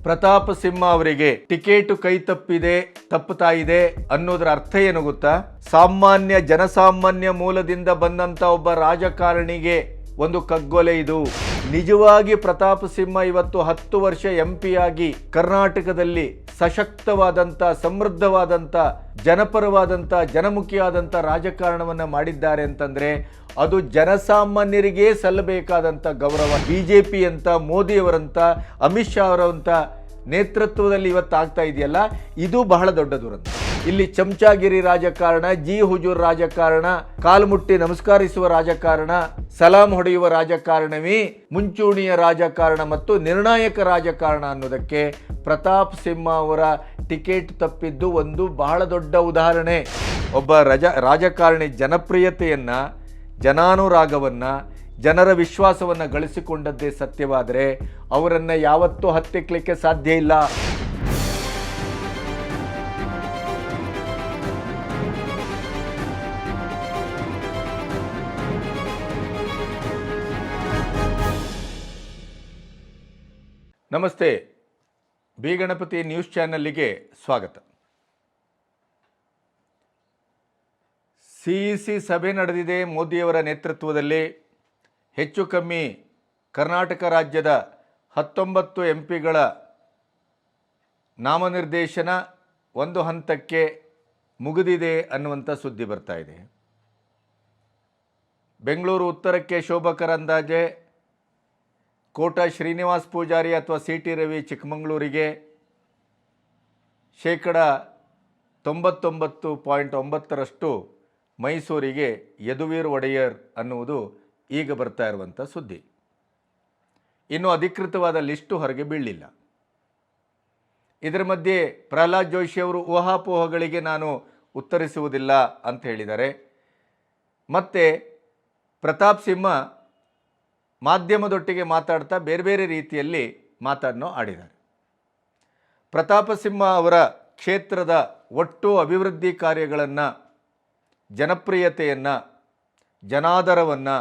ಪ್ರತಾಪ್ ಸಿಂಹ ಅವರಿಗೆ ಟಿಕೆಟ್ ಕೈ ತಪ್ಪುತ್ತಾ ಇದೆ ಅನ್ನೋದರ ಅರ್ಥ ಏನು ಗೊತ್ತಾ? ಜನಸಾಮಾನ್ಯ ಮೂಲದಿಂದ ಬಂದಂತ ಒಬ್ಬ ರಾಜಕಾರಣಿಗೆ ಒಂದು ಕಗ್ಗೊಲೆ ಇದು. ನಿಜವಾಗಿ ಪ್ರತಾಪ್ ಸಿಂಹ ಇವತ್ತು 10 ವರ್ಷ MP ಆಗಿ ಕರ್ನಾಟಕದಲ್ಲಿ ಸಶಕ್ತವಾದಂತ, ಸಮೃದ್ಧವಾದಂತ, ಜನಪರವಾದಂತ, ಜನಮುಖಿಯಾದಂತ ರಾಜಕಾರಣವನ್ನ ಮಾಡಿದ್ದಾರೆ ಅಂತಂದ್ರೆ ಅದು ಜನಸಾಮಾನ್ಯರಿಗೆ ಸಲ್ಲಬೇಕಾದಂತ ಗೌರವ. ಬಿಜೆಪಿ ಅಂತ, ಮೋದಿಯವರಂತ, ಅಮಿತ್ ಶಾ ಅವರಂತ ನೇತೃತ್ವದಲ್ಲಿ ಇವತ್ತಾಗ್ತಾ ಇದೆಯಲ್ಲ, ಇದು ಬಹಳ ದೊಡ್ಡ ದುರಂತ. ಇಲ್ಲಿ ಚಮಚಾಗಿರಿ ರಾಜಕಾರಣ, ಜಿ ಹುಜೂರ್ ರಾಜಕಾರಣ, ಕಾಲ್ಮುಟ್ಟಿ ನಮಸ್ಕರಿಸುವ ರಾಜಕಾರಣ, ಸಲಾಂ ಹೊಡೆಯುವ ರಾಜಕಾರಣವೇ ಮುಂಚೂಣಿಯ ರಾಜಕಾರಣ ಮತ್ತು ನಿರ್ಣಾಯಕ ರಾಜಕಾರಣ ಅನ್ನೋದಕ್ಕೆ ಪ್ರತಾಪ್ ಸಿಂಹ ಅವರ ಟಿಕೆಟ್ ತಪ್ಪಿದ್ದು ಒಂದು ಬಹಳ ದೊಡ್ಡ ಉದಾಹರಣೆ. ಒಬ್ಬ ರಾಜಕಾರಣಿ ಜನಪ್ರಿಯತೆಯನ್ನ, ಜನಾನುರಾಗವನ್ನ, ಜನರ ವಿಶ್ವಾಸವನ್ನ ಗಳಿಸಿಕೊಂಡದ್ದೇ ಸತ್ಯವಾದರೆ ಅವರನ್ನ ಯಾವತ್ತೂ ಹತ್ತಿಕ್ಕಲಿಕ್ಕೆ ಸಾಧ್ಯ ಇಲ್ಲ. ನಮಸ್ತೆ, ಬಿ ಗಣಪತಿ ನ್ಯೂಸ್ ಚಾನೆಲ್ಗೆ ಸ್ವಾಗತ. CEC ಸಭೆ ನಡೆದಿದೆ ಮೋದಿಯವರ ನೇತೃತ್ವದಲ್ಲಿ. ಹೆಚ್ಚು ಕಮ್ಮಿ ಕರ್ನಾಟಕ ರಾಜ್ಯದ 19 MPಗಳ ನಾಮನಿರ್ದೇಶನ ಒಂದು ಹಂತಕ್ಕೆ ಮುಗಿದಿದೆ ಅನ್ನುವಂಥ ಸುದ್ದಿ ಬರ್ತಾ ಇದೆ. ಬೆಂಗಳೂರು ಉತ್ತರಕ್ಕೆ ಶೋಭಾ ಕರಂದ್ಲಾಜೆ, ಕೋಟಾ ಶ್ರೀನಿವಾಸ್ ಪೂಜಾರಿ ಅಥವಾ CT ರವಿ ಚಿಕ್ಕಮಗಳೂರಿಗೆ, 99.9% ಮೈಸೂರಿಗೆ ಯದುವೀರ್ ಒಡೆಯರ್ ಅನ್ನುವುದು ಈಗ ಬರ್ತಾ ಇರುವಂಥ ಸುದ್ದಿ. ಇನ್ನೂ ಅಧಿಕೃತವಾದ ಲಿಸ್ಟು ಹೊರಗೆ ಬೀಳಲಿಲ್ಲ. ಇದರ ಮಧ್ಯೆ ಪ್ರಹ್ಲಾದ್ ಜೋಶಿ ಅವರು ಊಹಾಪೋಹಗಳಿಗೆ ನಾನು ಉತ್ತರಿಸುವುದಿಲ್ಲ ಅಂತ ಹೇಳಿದ್ದಾರೆ. ಮತ್ತು ಪ್ರತಾಪ್ ಸಿಂಹ ಮಾಧ್ಯಮದೊಟ್ಟಿಗೆ ಮಾತಾಡ್ತಾ ಬೇರೆ ಬೇರೆ ರೀತಿಯಲ್ಲಿ ಮಾತನ್ನು ಆಡಿದ್ದಾರೆ. ಪ್ರತಾಪ ಸಿಂಹ ಅವರ ಕ್ಷೇತ್ರದ ಒಟ್ಟು ಅಭಿವೃದ್ಧಿ ಕಾರ್ಯಗಳನ್ನು, ಜನಪ್ರಿಯತೆಯನ್ನು, ಜನಾದರವನ್ನು,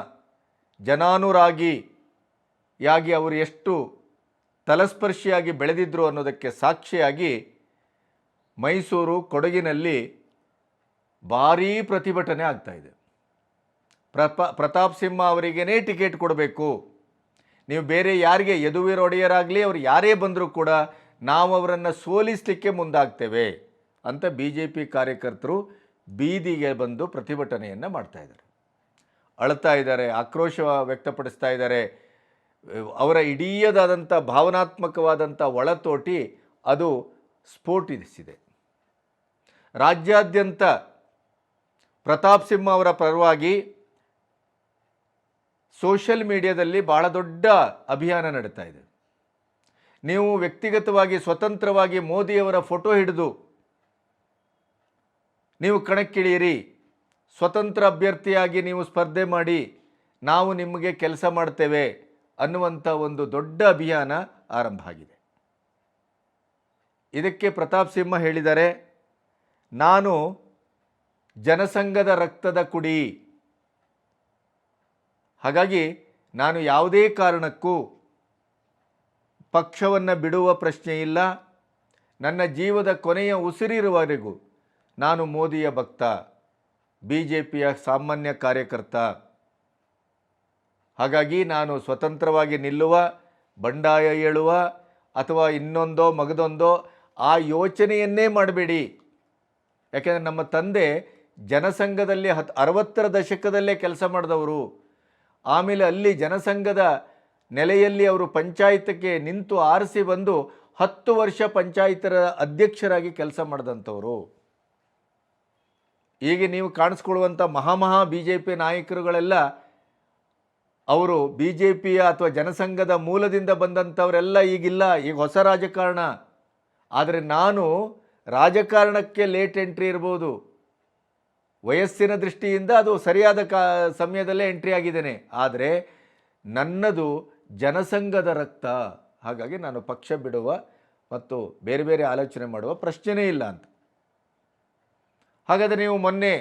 ಜನಾನುರಾಗಿಯಾಗಿ ಅವರು ಎಷ್ಟು ತಲಸ್ಪರ್ಶಿಯಾಗಿ ಬೆಳೆದಿದ್ದರು ಅನ್ನೋದಕ್ಕೆ ಸಾಕ್ಷಿಯಾಗಿ ಮೈಸೂರು, ಕೊಡಗಿನಲ್ಲಿ ಭಾರೀ ಪ್ರತಿಭಟನೆ ಆಗ್ತಾಯಿದೆ. ಪ್ರತಾಪ್ ಸಿಂಹ ಅವರಿಗೇ ಟಿಕೆಟ್ ಕೊಡಬೇಕು, ನೀವು ಬೇರೆ ಯಾರಿಗೆ, ಯದುವೀರ್ ಒಡೆಯರಾಗಲಿ ಅವ್ರು ಯಾರೇ ಬಂದರೂ ಕೂಡ ನಾವು ಅವರನ್ನು ಸೋಲಿಸಲಿಕ್ಕೆ ಮುಂದಾಗ್ತೇವೆ ಅಂತ BJP ಕಾರ್ಯಕರ್ತರು ಬೀದಿಗೆ ಬಂದು ಪ್ರತಿಭಟನೆಯನ್ನು ಮಾಡ್ತಾಯಿದ್ದಾರೆ, ಅಳ್ತಾ ಇದ್ದಾರೆ, ಆಕ್ರೋಶ ವ್ಯಕ್ತಪಡಿಸ್ತಾ ಇದ್ದಾರೆ. ಅವರ ಇಡೀದಾದಂಥ ಭಾವನಾತ್ಮಕವಾದಂಥ ಒಳತೋಟಿ ಅದು ಸ್ಫೋಟಿಸಿದೆ. ರಾಜ್ಯಾದ್ಯಂತ ಪ್ರತಾಪ್ ಸಿಂಹ ಅವರ ಪರವಾಗಿ ಸೋಷಿಯಲ್ ಮೀಡಿಯಾದಲ್ಲಿ ಭಾಳ ದೊಡ್ಡ ಅಭಿಯಾನ ನಡೀತಾ ಇದೆ. ನೀವು ವ್ಯಕ್ತಿಗತವಾಗಿ ಸ್ವತಂತ್ರವಾಗಿ ಮೋದಿಯವರ ಫೋಟೋ ಹಿಡಿದು ನೀವು ಕಣಕ್ಕಿಳಿಯಿರಿ, ಸ್ವತಂತ್ರ ಅಭ್ಯರ್ಥಿಯಾಗಿ ನೀವು ಸ್ಪರ್ಧೆ ಮಾಡಿ, ನಾವು ನಿಮಗೆ ಕೆಲಸ ಮಾಡ್ತೇವೆ ಅನ್ನುವಂಥ ಒಂದು ದೊಡ್ಡ ಅಭಿಯಾನ ಆರಂಭ ಆಗಿದೆ. ಇದಕ್ಕೆ ಪ್ರತಾಪ್ ಸಿಂಹ ಹೇಳಿದ್ದಾರೆ, ನಾನು ಜನಸಂಘದ ರಕ್ತದ ಕುಡಿ, ಹಾಗಾಗಿ ನಾನು ಯಾವುದೇ ಕಾರಣಕ್ಕೂ ಪಕ್ಷವನ್ನು ಬಿಡುವ ಪ್ರಶ್ನೆ ಇಲ್ಲ, ನನ್ನ ಜೀವದ ಕೊನೆಯ ಉಸಿರಿರುವವರೆಗೂ ನಾನು ಮೋದಿಯ ಭಕ್ತ, BJPಯ ಸಾಮಾನ್ಯ ಕಾರ್ಯಕರ್ತ, ಹಾಗಾಗಿ ನಾನು ಸ್ವತಂತ್ರವಾಗಿ ನಿಲ್ಲುವ, ಬಂಡಾಯ ಏಳುವ ಅಥವಾ ಇನ್ನೊಂದೋ ಮಗದೊಂದೋ ಆ ಯೋಚನೆಯನ್ನೇ ಮಾಡಬೇಡಿ. ಯಾಕೆಂದರೆ ನಮ್ಮ ತಂದೆ ಜನಸಂಘದಲ್ಲಿ 60ರ ದಶಕದಲ್ಲೇ ಕೆಲಸ ಮಾಡಿದವರು. ಆಮೇಲೆ ಅಲ್ಲಿ ಜನಸಂಘದ ನೆಲೆಯಲ್ಲಿ ಅವರು ಪಂಚಾಯತ್ಗೆ ನಿಂತು ಆರಿಸಿ ಬಂದು 10 ವರ್ಷ ಪಂಚಾಯತರ ಅಧ್ಯಕ್ಷರಾಗಿ ಕೆಲಸ ಮಾಡಿದಂಥವರು. ಈಗ ನೀವು ಕಾಣಿಸ್ಕೊಳ್ಳುವಂಥ BJP ನಾಯಕರುಗಳೆಲ್ಲ ಅವರು BJPಯ ಅಥವಾ ಜನಸಂಘದ ಮೂಲದಿಂದ ಬಂದಂಥವರೆಲ್ಲ ಈಗಿಲ್ಲ, ಈಗ ಹೊಸ ರಾಜಕಾರಣ. ಆದರೆ ನಾನು ರಾಜಕಾರಣಕ್ಕೆ ಲೇಟ್ ಎಂಟ್ರಿ ಇರ್ಬೋದು, ವಯಸ್ಸಿನ ದೃಷ್ಟಿಯಿಂದ ಅದು ಸರಿಯಾದ ಸಮಯದಲ್ಲೇ ಎಂಟ್ರಿ ಆಗಿದ್ದೇನೆ, ಆದರೆ ನನ್ನದು ಜನಸಂಘದ ರಕ್ತ, ಹಾಗಾಗಿ ನಾನು ಪಕ್ಷ ಬಿಡುವ ಮತ್ತು ಬೇರೆ ಬೇರೆ ಆಲೋಚನೆ ಮಾಡುವ ಪ್ರಶ್ನೆಯೇ ಇಲ್ಲ ಅಂತ. ಹಾಗಾದರೆ ನೀವು ಮೊನ್ನೆ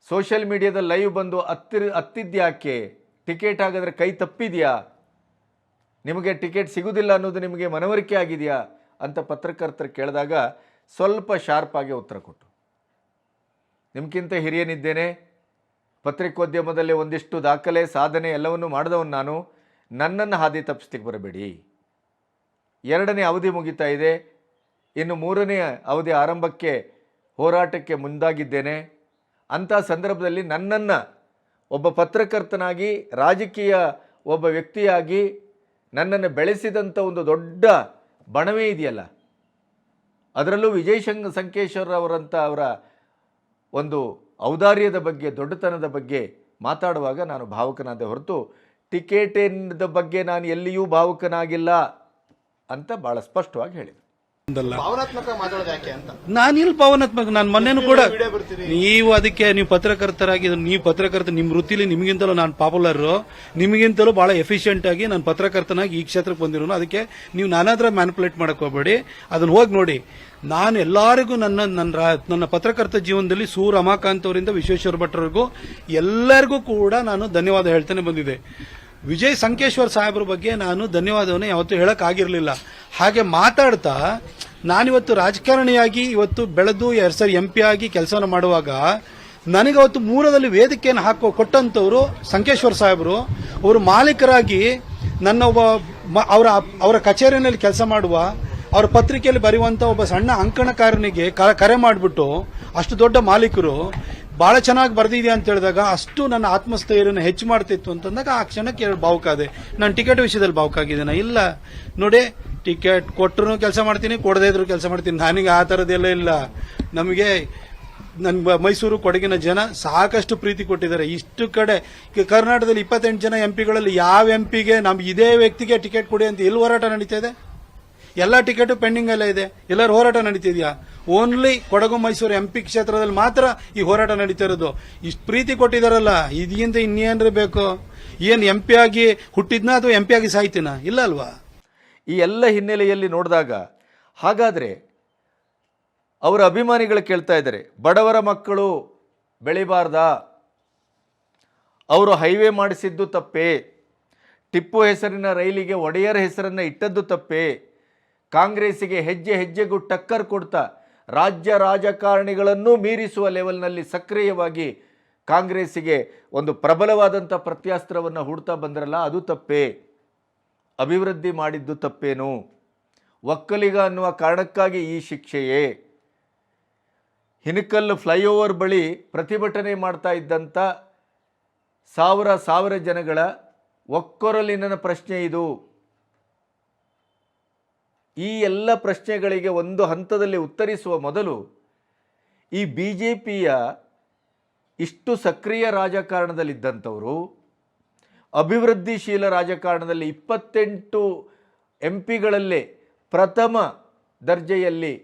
ಸೋಷಿಯಲ್ ಮೀಡಿಯಾದಲ್ಲಿ ಲೈವ್ ಬಂದು ಹತ್ತಿದ್ಯಾಕೆ, ಟಿಕೆಟ್ ಹಾಗಾದರೆ ಕೈ ತಪ್ಪಿದೆಯಾ ನಿಮಗೆ ಟಿಕೆಟ್ ಸಿಗುವುದಿಲ್ಲ ಅನ್ನೋದು ನಿಮಗೆ ಮನವರಿಕೆ ಆಗಿದೆಯಾ ಅಂತ ಪತ್ರಕರ್ತರು ಕೇಳಿದಾಗ ಸ್ವಲ್ಪ ಶಾರ್ಪ್ ಆಗಿ ಉತ್ತರ ಕೊಟ್ಟು, ನಿಮ್ಗಿಂತ ಹಿರಿಯನಿದ್ದೇನೆ, ಪತ್ರಿಕೋದ್ಯಮದಲ್ಲಿ ಒಂದಿಷ್ಟು ದಾಖಲೆ ಸಾಧನೆ ಎಲ್ಲವನ್ನೂ ಮಾಡಿದವನು ನಾನು, ನನ್ನನ್ನು ಹಾದಿ ತಪ್ಪಿಸ್ಲಿಕ್ಕೆ ಬರಬೇಡಿ. 2ನೇ ಅವಧಿ ಮುಗಿತಾ ಇದೆ, ಇನ್ನು 3ನೇ ಅವಧಿ ಆರಂಭಕ್ಕೆ ಹೋರಾಟಕ್ಕೆ ಮುಂದಾಗಿದ್ದೇನೆ. ಅಂಥ ಸಂದರ್ಭದಲ್ಲಿ ನನ್ನನ್ನು ಒಬ್ಬ ಪತ್ರಕರ್ತನಾಗಿ, ರಾಜಕೀಯ ಒಬ್ಬ ವ್ಯಕ್ತಿಯಾಗಿ ನನ್ನನ್ನು ಬೆಳೆಸಿದಂಥ ಒಂದು ದೊಡ್ಡ ಬಣವೇ ಇದೆಯಲ್ಲ, ಅದರಲ್ಲೂ ವಿಜಯ್ ಸಂಕೇಶ್ವರ್ ಅವರ ಒಂದು ಔದಾರ್ಯದ ಬಗ್ಗೆ, ದೊಡ್ಡತನದ ಬಗ್ಗೆ ಮಾತಾಡುವಾಗ ನಾನು ಭಾವುಕನಾದೆ ಹೊರತು ಟಿಕೆಟಿನ ಬಗ್ಗೆ ನಾನು ಎಲ್ಲಿಯೂ ಭಾವುಕನಾಗಿಲ್ಲ ಅಂತ ಭಾಳ ಸ್ಪಷ್ಟವಾಗಿ ಹೇಳಿದೆ. ನಾನು ಇಲ್ಲಿ ಭಾವನಾತ್ಮಕ, ನಾನು ಮೊನ್ನೆನೂ ಕೂಡ, ನೀವು ಅದಕ್ಕೆ ನೀವು ಪತ್ರಕರ್ತರಾಗಿ, ನೀವು ಪತ್ರಕರ್ತ ನಿಮ್ಮ ವೃತ್ತಿಲಿ ನಿಮಗಿಂತಲೂ ನಾನು ಪಾಪ್ಯುಲರ್, ನಿಮಗಿಂತಲೂ ಬಹಳ ಎಫಿಷಿಯೆಂಟ್ ಆಗಿ ನಾನು ಪತ್ರಕರ್ತನಾಗಿ ಈ ಕ್ಷೇತ್ರಕ್ಕೆ ಬಂದಿರೋನು. ಅದಕ್ಕೆ ನೀವು ನಾನಾದ್ರ ಮ್ಯಾನಿಪುಲೇಟ್ ಮಾಡಕ್ ಹೋಗಬೇಡಿ, ಅದನ್ನ ಹೋಗಿ ನೋಡಿ. ನಾನು ಎಲ್ಲರಿಗೂ ನನ್ನ ಪತ್ರಕರ್ತ ಜೀವನದಲ್ಲಿ ಸೂ ರಮಾಕಾಂತ್ ಅವರಿಂದ ವಿಶ್ವೇಶ್ವರ ಭಟ್ರವರೆಗೂ ಎಲ್ಲರಿಗೂ ಕೂಡ ನಾನು ಧನ್ಯವಾದ ಹೇಳ್ತಾನೆ ಬಂದಿದೆ. ವಿಜಯ್ ಸಂಕೇಶ್ವರ್ ಸಾಹೇಬ್ರ ಬಗ್ಗೆ ನಾನು ಧನ್ಯವಾದವನ್ನು ಯಾವತ್ತೂ ಹೇಳಕ್ ಆಗಿರಲಿಲ್ಲ. ಹಾಗೆ ಮಾತಾಡ್ತಾ ನಾನಿವತ್ತು ರಾಜಕಾರಣಿಯಾಗಿ ಇವತ್ತು ಬೆಳೆದು 2 ಸರಿ MP ಆಗಿ ಕೆಲಸವನ್ನು ಮಾಡುವಾಗ ನನಗೆ ಅವತ್ತು ಮೂಲದಲ್ಲಿ ವೇದಿಕೆಯನ್ನು ಕೊಟ್ಟಂತವರು ಸಂಕೇಶ್ವರ್ ಸಾಹೇಬರು. ಅವರು ಮಾಲೀಕರಾಗಿ ನನ್ನ ಅವರ ಕಚೇರಿಯಲ್ಲಿ ಕೆಲಸ ಮಾಡುವ, ಅವರ ಪತ್ರಿಕೆಯಲ್ಲಿ ಬರೆಯುವಂತ ಒಬ್ಬ ಸಣ್ಣ ಅಂಕಣಕಾರನಿಗೆ ಕರೆ ಮಾಡಿಬಿಟ್ಟು ಅಷ್ಟು ದೊಡ್ಡ ಮಾಲೀಕರು ಬಹಳ ಚೆನ್ನಾಗಿ ಬರೆದಿದೆ ಅಂತ ಹೇಳಿದಾಗ ಅಷ್ಟು ನನ್ನ ಆತ್ಮಸ್ಥೈರ್ಯನ ಹೆಚ್ಚು ಮಾಡ್ತಿತ್ತು ಅಂತಂದಾಗ ಆ ಕ್ಷಣಕ್ಕೆ ಭಾವುಕಾದೆ. ನಾನು ಟಿಕೆಟ್ ವಿಷಯದಲ್ಲಿ ಭಾವುಕಾಗಿದ್ದೇನೆ ಇಲ್ಲ ನೋಡಿ, ಟಿಕೆಟ್ ಕೊಟ್ಟರು ಕೆಲಸ ಮಾಡ್ತೀನಿ, ಕೊಡದೇ ಇದ್ರು ಕೆಲಸ ಮಾಡ್ತೀನಿ. ನನಗೆ ಆ ಥರದ್ದೆಲ್ಲ ಇಲ್ಲ. ನಮಗೆ ನನ್ನ ಮೈಸೂರು ಕೊಡಗಿನ ಜನ ಸಾಕಷ್ಟು ಪ್ರೀತಿ ಕೊಟ್ಟಿದ್ದಾರೆ. ಇಷ್ಟು ಕಡೆ ಕರ್ನಾಟಕದಲ್ಲಿ 28 ಜನ MP ಗಳಲ್ಲಿ ಯಾವ MP ಗೆ ನಮ್ಗೆ ಇದೇ ವ್ಯಕ್ತಿಗೆ ಟಿಕೆಟ್ ಕೊಡಿ ಅಂತ ಎಲ್ಲಿ ಹೋರಾಟ ನಡೀತಾ ಇದೆ? ಎಲ್ಲ ಟಿಕೆಟ್ ಪೆಂಡಿಂಗ್ ಎಲ್ಲ ಇದೆ. ಎಲ್ಲರೂ ಹೋರಾಟ ನಡೀತಿದ್ಯಾ? ಓನ್ಲಿ ಕೊಡಗು ಮೈಸೂರು MP ಕ್ಷೇತ್ರದಲ್ಲಿ ಮಾತ್ರ ಈ ಹೋರಾಟ ನಡೀತಾ ಇರೋದು. ಇಷ್ಟು ಪ್ರೀತಿ ಕೊಟ್ಟಿದಾರಲ್ಲ, ಇದಕ್ಕಿಂತ ಇನ್ನೇನ್ರಿ ಬೇಕು? ಏನ್ MP ಆಗಿ ಹುಟ್ಟಿದ್ನಾ ಅಥವಾ MP ಆಗಿ ಸಾಯ್ತಿನ? ಇಲ್ಲ ಅಲ್ವಾ? ಈ ಎಲ್ಲ ಹಿನ್ನೆಲೆಯಲ್ಲಿ ನೋಡಿದಾಗ ಹಾಗಾದ್ರೆ ಅವರ ಅಭಿಮಾನಿಗಳು ಕೇಳ್ತಾ ಇದ್ದಾರೆ, ಬಡವರ ಮಕ್ಕಳು ಬೆಳಿಬಾರ್ದಾ? ಅವರು ಹೈವೇ ಮಾಡಿಸಿದ್ದು ತಪ್ಪೇ? ಟಿಪ್ಪು ಹೆಸರಿನ ರೈಲಿಗೆ ಒಡೆಯರ್ ಹೆಸರನ್ನು ಇಟ್ಟದ್ದು ತಪ್ಪೇ? ಕಾಂಗ್ರೆಸ್ಸಿಗೆ ಹೆಜ್ಜೆ ಹೆಜ್ಜೆಗೂ ಟಕ್ಕರ್ ಕೊಡ್ತಾ ರಾಜ್ಯ ರಾಜಕಾರಣಿಗಳನ್ನು ಮೀರಿಸುವ ಲೆವೆಲ್ನಲ್ಲಿ ಸಕ್ರಿಯವಾಗಿ ಕಾಂಗ್ರೆಸ್ಸಿಗೆ ಒಂದು ಪ್ರಬಲವಾದಂಥ ಪ್ರತ್ಯಾಸ್ತ್ರವನ್ನು ಹೂಡ್ತಾ ಬಂದ್ರಲ್ಲ, ಅದು ತಪ್ಪೇ? ಅಭಿವೃದ್ಧಿ ಮಾಡಿದ್ದು ತಪ್ಪೇನು? ಒಕ್ಕಲಿಗ ಅನ್ನುವ ಕಾರಣಕ್ಕಾಗಿ ಈ ಶಿಕ್ಷೆಯೇ? ಹಿನಕಲ್ ಫ್ಲೈಓವರ್ ಬಳಿ ಪ್ರತಿಭಟನೆ ಮಾಡ್ತಾ ಇದ್ದಂಥ ಸಾವಿರ ಜನಗಳ ಒಕ್ಕೊರಲಿನ ಪ್ರಶ್ನೆ ಇದು. ಈ ಎಲ್ಲ ಪ್ರಶ್ನೆಗಳಿಗೆ ಒಂದು ಹಂತದಲ್ಲಿ ಉತ್ತರಿಸುವ ಮೊದಲು ಈ BJPಯ ಇಷ್ಟು ಸಕ್ರಿಯ ರಾಜಕಾರಣದಲ್ಲಿದ್ದಂಥವರು, ಅಭಿವೃದ್ಧಿಶೀಲ ರಾಜಕಾರಣದಲ್ಲಿ 28 MP ಗಳಲ್ಲೇ ಪ್ರಥಮ ದರ್ಜೆಯಲ್ಲಿ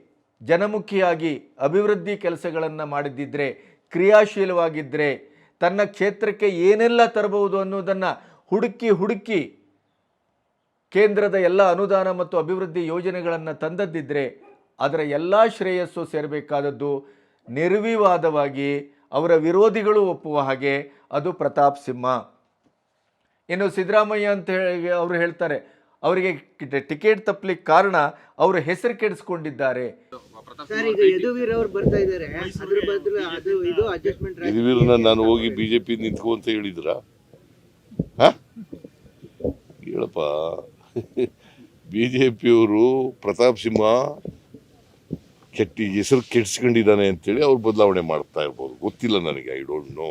ಜನಮುಖಿಯಾಗಿ ಅಭಿವೃದ್ಧಿ ಕೆಲಸಗಳನ್ನು ಮಾಡಿದ್ದಿದ್ರೆ, ಕ್ರಿಯಾಶೀಲವಾಗಿದ್ದರೆ, ತನ್ನ ಕ್ಷೇತ್ರಕ್ಕೆ ಏನೆಲ್ಲ ತರಬಹುದು ಅನ್ನೋದನ್ನು ಹುಡುಕಿ ಕೇಂದ್ರದ ಎಲ್ಲ ಅನುದಾನ ಮತ್ತು ಅಭಿವೃದ್ಧಿ ಯೋಜನೆಗಳನ್ನು ತಂದದ್ದಿದ್ರೆ ಅದರ ಎಲ್ಲ ಶ್ರೇಯಸ್ಸು ಸೇರಬೇಕಾದದ್ದು ನಿರ್ವಿವಾದವಾಗಿ ಅವರ ವಿರೋಧಿಗಳು ಒಪ್ಪುವ ಹಾಗೆ ಅದು ಪ್ರತಾಪ್ ಸಿಂಹ. ಇನ್ನು ಸಿದ್ದರಾಮಯ್ಯ ಅಂತ ಹೇಳಿ ಅವರು ಹೇಳ್ತಾರೆ, ಅವರಿಗೆ ಟಿಕೆಟ್ ತಪ್ಪಲಿಕ್ಕೆ ಕಾರಣ ಅವರು ಹೆಸರು ಕೆಡಿಸ್ಕೊಂಡಿದ್ದಾರೆ. ಯದುವೀರನ್ನ ನಾನು ಹೋಗಿ BJP ನಿಂತ್ಕೊ ಅಂತ ಹೇಳಿದ್ರ? ಹೇಳಪ್ಪ, BJPಯವರು ಪ್ರತಾಪ್ ಸಿಂಹ ಹೆಸರು ಕೆಡಿಸ್ಕೊಂಡಿದ್ದಾನೆ ಅಂತೇಳಿ ಅವ್ರು ಬದಲಾವಣೆ ಮಾಡ್ತಾ ಇರ್ಬೋದು, ಗೊತ್ತಿಲ್ಲ ನನಗೆ. I don't know.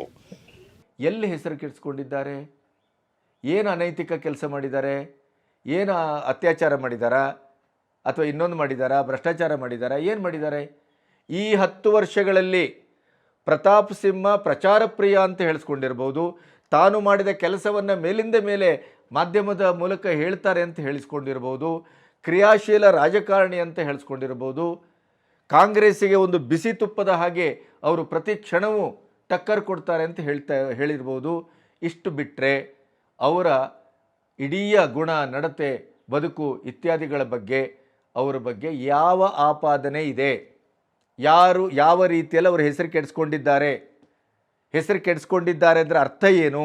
ಎಲ್ಲಿ ಹೆಸರು ಕೆಡಿಸ್ಕೊಂಡಿದ್ದಾರೆ? ಏನು ಅನೈತಿಕ ಕೆಲಸ ಮಾಡಿದ್ದಾರೆ? ಏನು ಅತ್ಯಾಚಾರ ಮಾಡಿದಾರಾ ಅಥವಾ ಇನ್ನೊಂದು ಮಾಡಿದಾರಾ? ಭ್ರಷ್ಟಾಚಾರ ಮಾಡಿದಾರಾ? ಏನು ಮಾಡಿದ್ದಾರೆ? ಈ 10 ವರ್ಷಗಳಲ್ಲಿ ಪ್ರತಾಪ್ ಸಿಂಹ ಪ್ರಚಾರ ಪ್ರಿಯ ಅಂತ ಹೇಳಿಸ್ಕೊಂಡಿರ್ಬೋದು, ತಾನು ಮಾಡಿದ ಕೆಲಸವನ್ನು ಮೇಲಿಂದ ಮೇಲೆ ಮಾಧ್ಯಮದ ಮೂಲಕ ಹೇಳ್ತಾರೆ ಅಂತ ಹೇಳಿಸ್ಕೊಂಡಿರ್ಬೋದು, ಕ್ರಿಯಾಶೀಲ ರಾಜಕಾರಣಿ ಅಂತ ಹೇಳಿಸ್ಕೊಂಡಿರ್ಬೋದು, ಕಾಂಗ್ರೆಸ್ಸಿಗೆ ಒಂದು ಬಿಸಿ ತುಪ್ಪದ ಹಾಗೆ ಅವರು ಪ್ರತಿ ಕ್ಷಣವೂ ಟಕ್ಕರ್ ಕೊಡ್ತಾರೆ ಅಂತ ಹೇಳಿರ್ಬೋದು. ಇಷ್ಟು ಬಿಟ್ಟರೆ ಅವರ ಇಡೀ ಗುಣ, ನಡತೆ, ಬದುಕು ಇತ್ಯಾದಿಗಳ ಬಗ್ಗೆ ಅವರ ಬಗ್ಗೆ ಯಾವ ಆಪಾದನೆ ಇದೆ? ಯಾರು ಯಾವ ರೀತಿಯಲ್ಲಿ ಅವರು ಹೆಸರು ಕೆಡಿಸ್ಕೊಂಡಿದ್ದಾರೆ? ಹೆಸರು ಕೆಡಿಸ್ಕೊಂಡಿದ್ದಾರೆ ಅಂದರೆ ಅರ್ಥ ಏನು?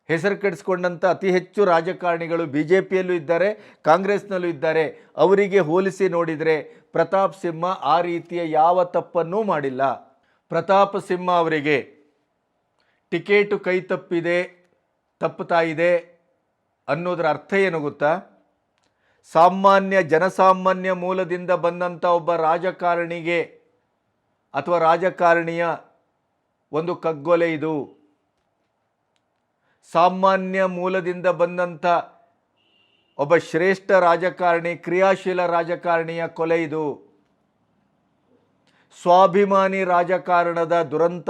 ಹೆಸರು ಕೆಡಿಸ್ಕೊಂಡಂಥ ಅತಿ ಹೆಚ್ಚು ರಾಜಕಾರಣಿಗಳು BJPಯಲ್ಲೂ ಇದ್ದಾರೆ, ಕಾಂಗ್ರೆಸ್ನಲ್ಲೂ ಇದ್ದಾರೆ. ಅವರಿಗೆ ಹೋಲಿಸಿ ನೋಡಿದರೆ ಪ್ರತಾಪ್ ಸಿಂಹ ಆ ರೀತಿಯ ಯಾವ ತಪ್ಪನ್ನೂ ಮಾಡಿಲ್ಲ. ಪ್ರತಾಪ್ ಸಿಂಹ ಅವರಿಗೆ ಟಿಕೆಟು ಕೈ ತಪ್ಪುತ್ತಾ ಇದೆ ಅನ್ನೋದರ ಅರ್ಥ ಏನು ಗೊತ್ತಾ? ಜನಸಾಮಾನ್ಯ ಮೂಲದಿಂದ ಬಂದಂಥ ಒಬ್ಬ ರಾಜಕಾರಣಿಗೆ ಅಥವಾ ರಾಜಕಾರಣಿಯ ಒಂದು ಕಗ್ಗೊಲೆ ಇದು. ಸಾಮಾನ್ಯ ಮೂಲದಿಂದ ಬಂದಂಥ ಒಬ್ಬ ಶ್ರೇಷ್ಠ ರಾಜಕಾರಣಿ, ಕ್ರಿಯಾಶೀಲ ರಾಜಕಾರಣಿಯ ಕೊಲೆ ಇದು. ಸ್ವಾಭಿಮಾನಿ ರಾಜಕಾರಣದ ದುರಂತ.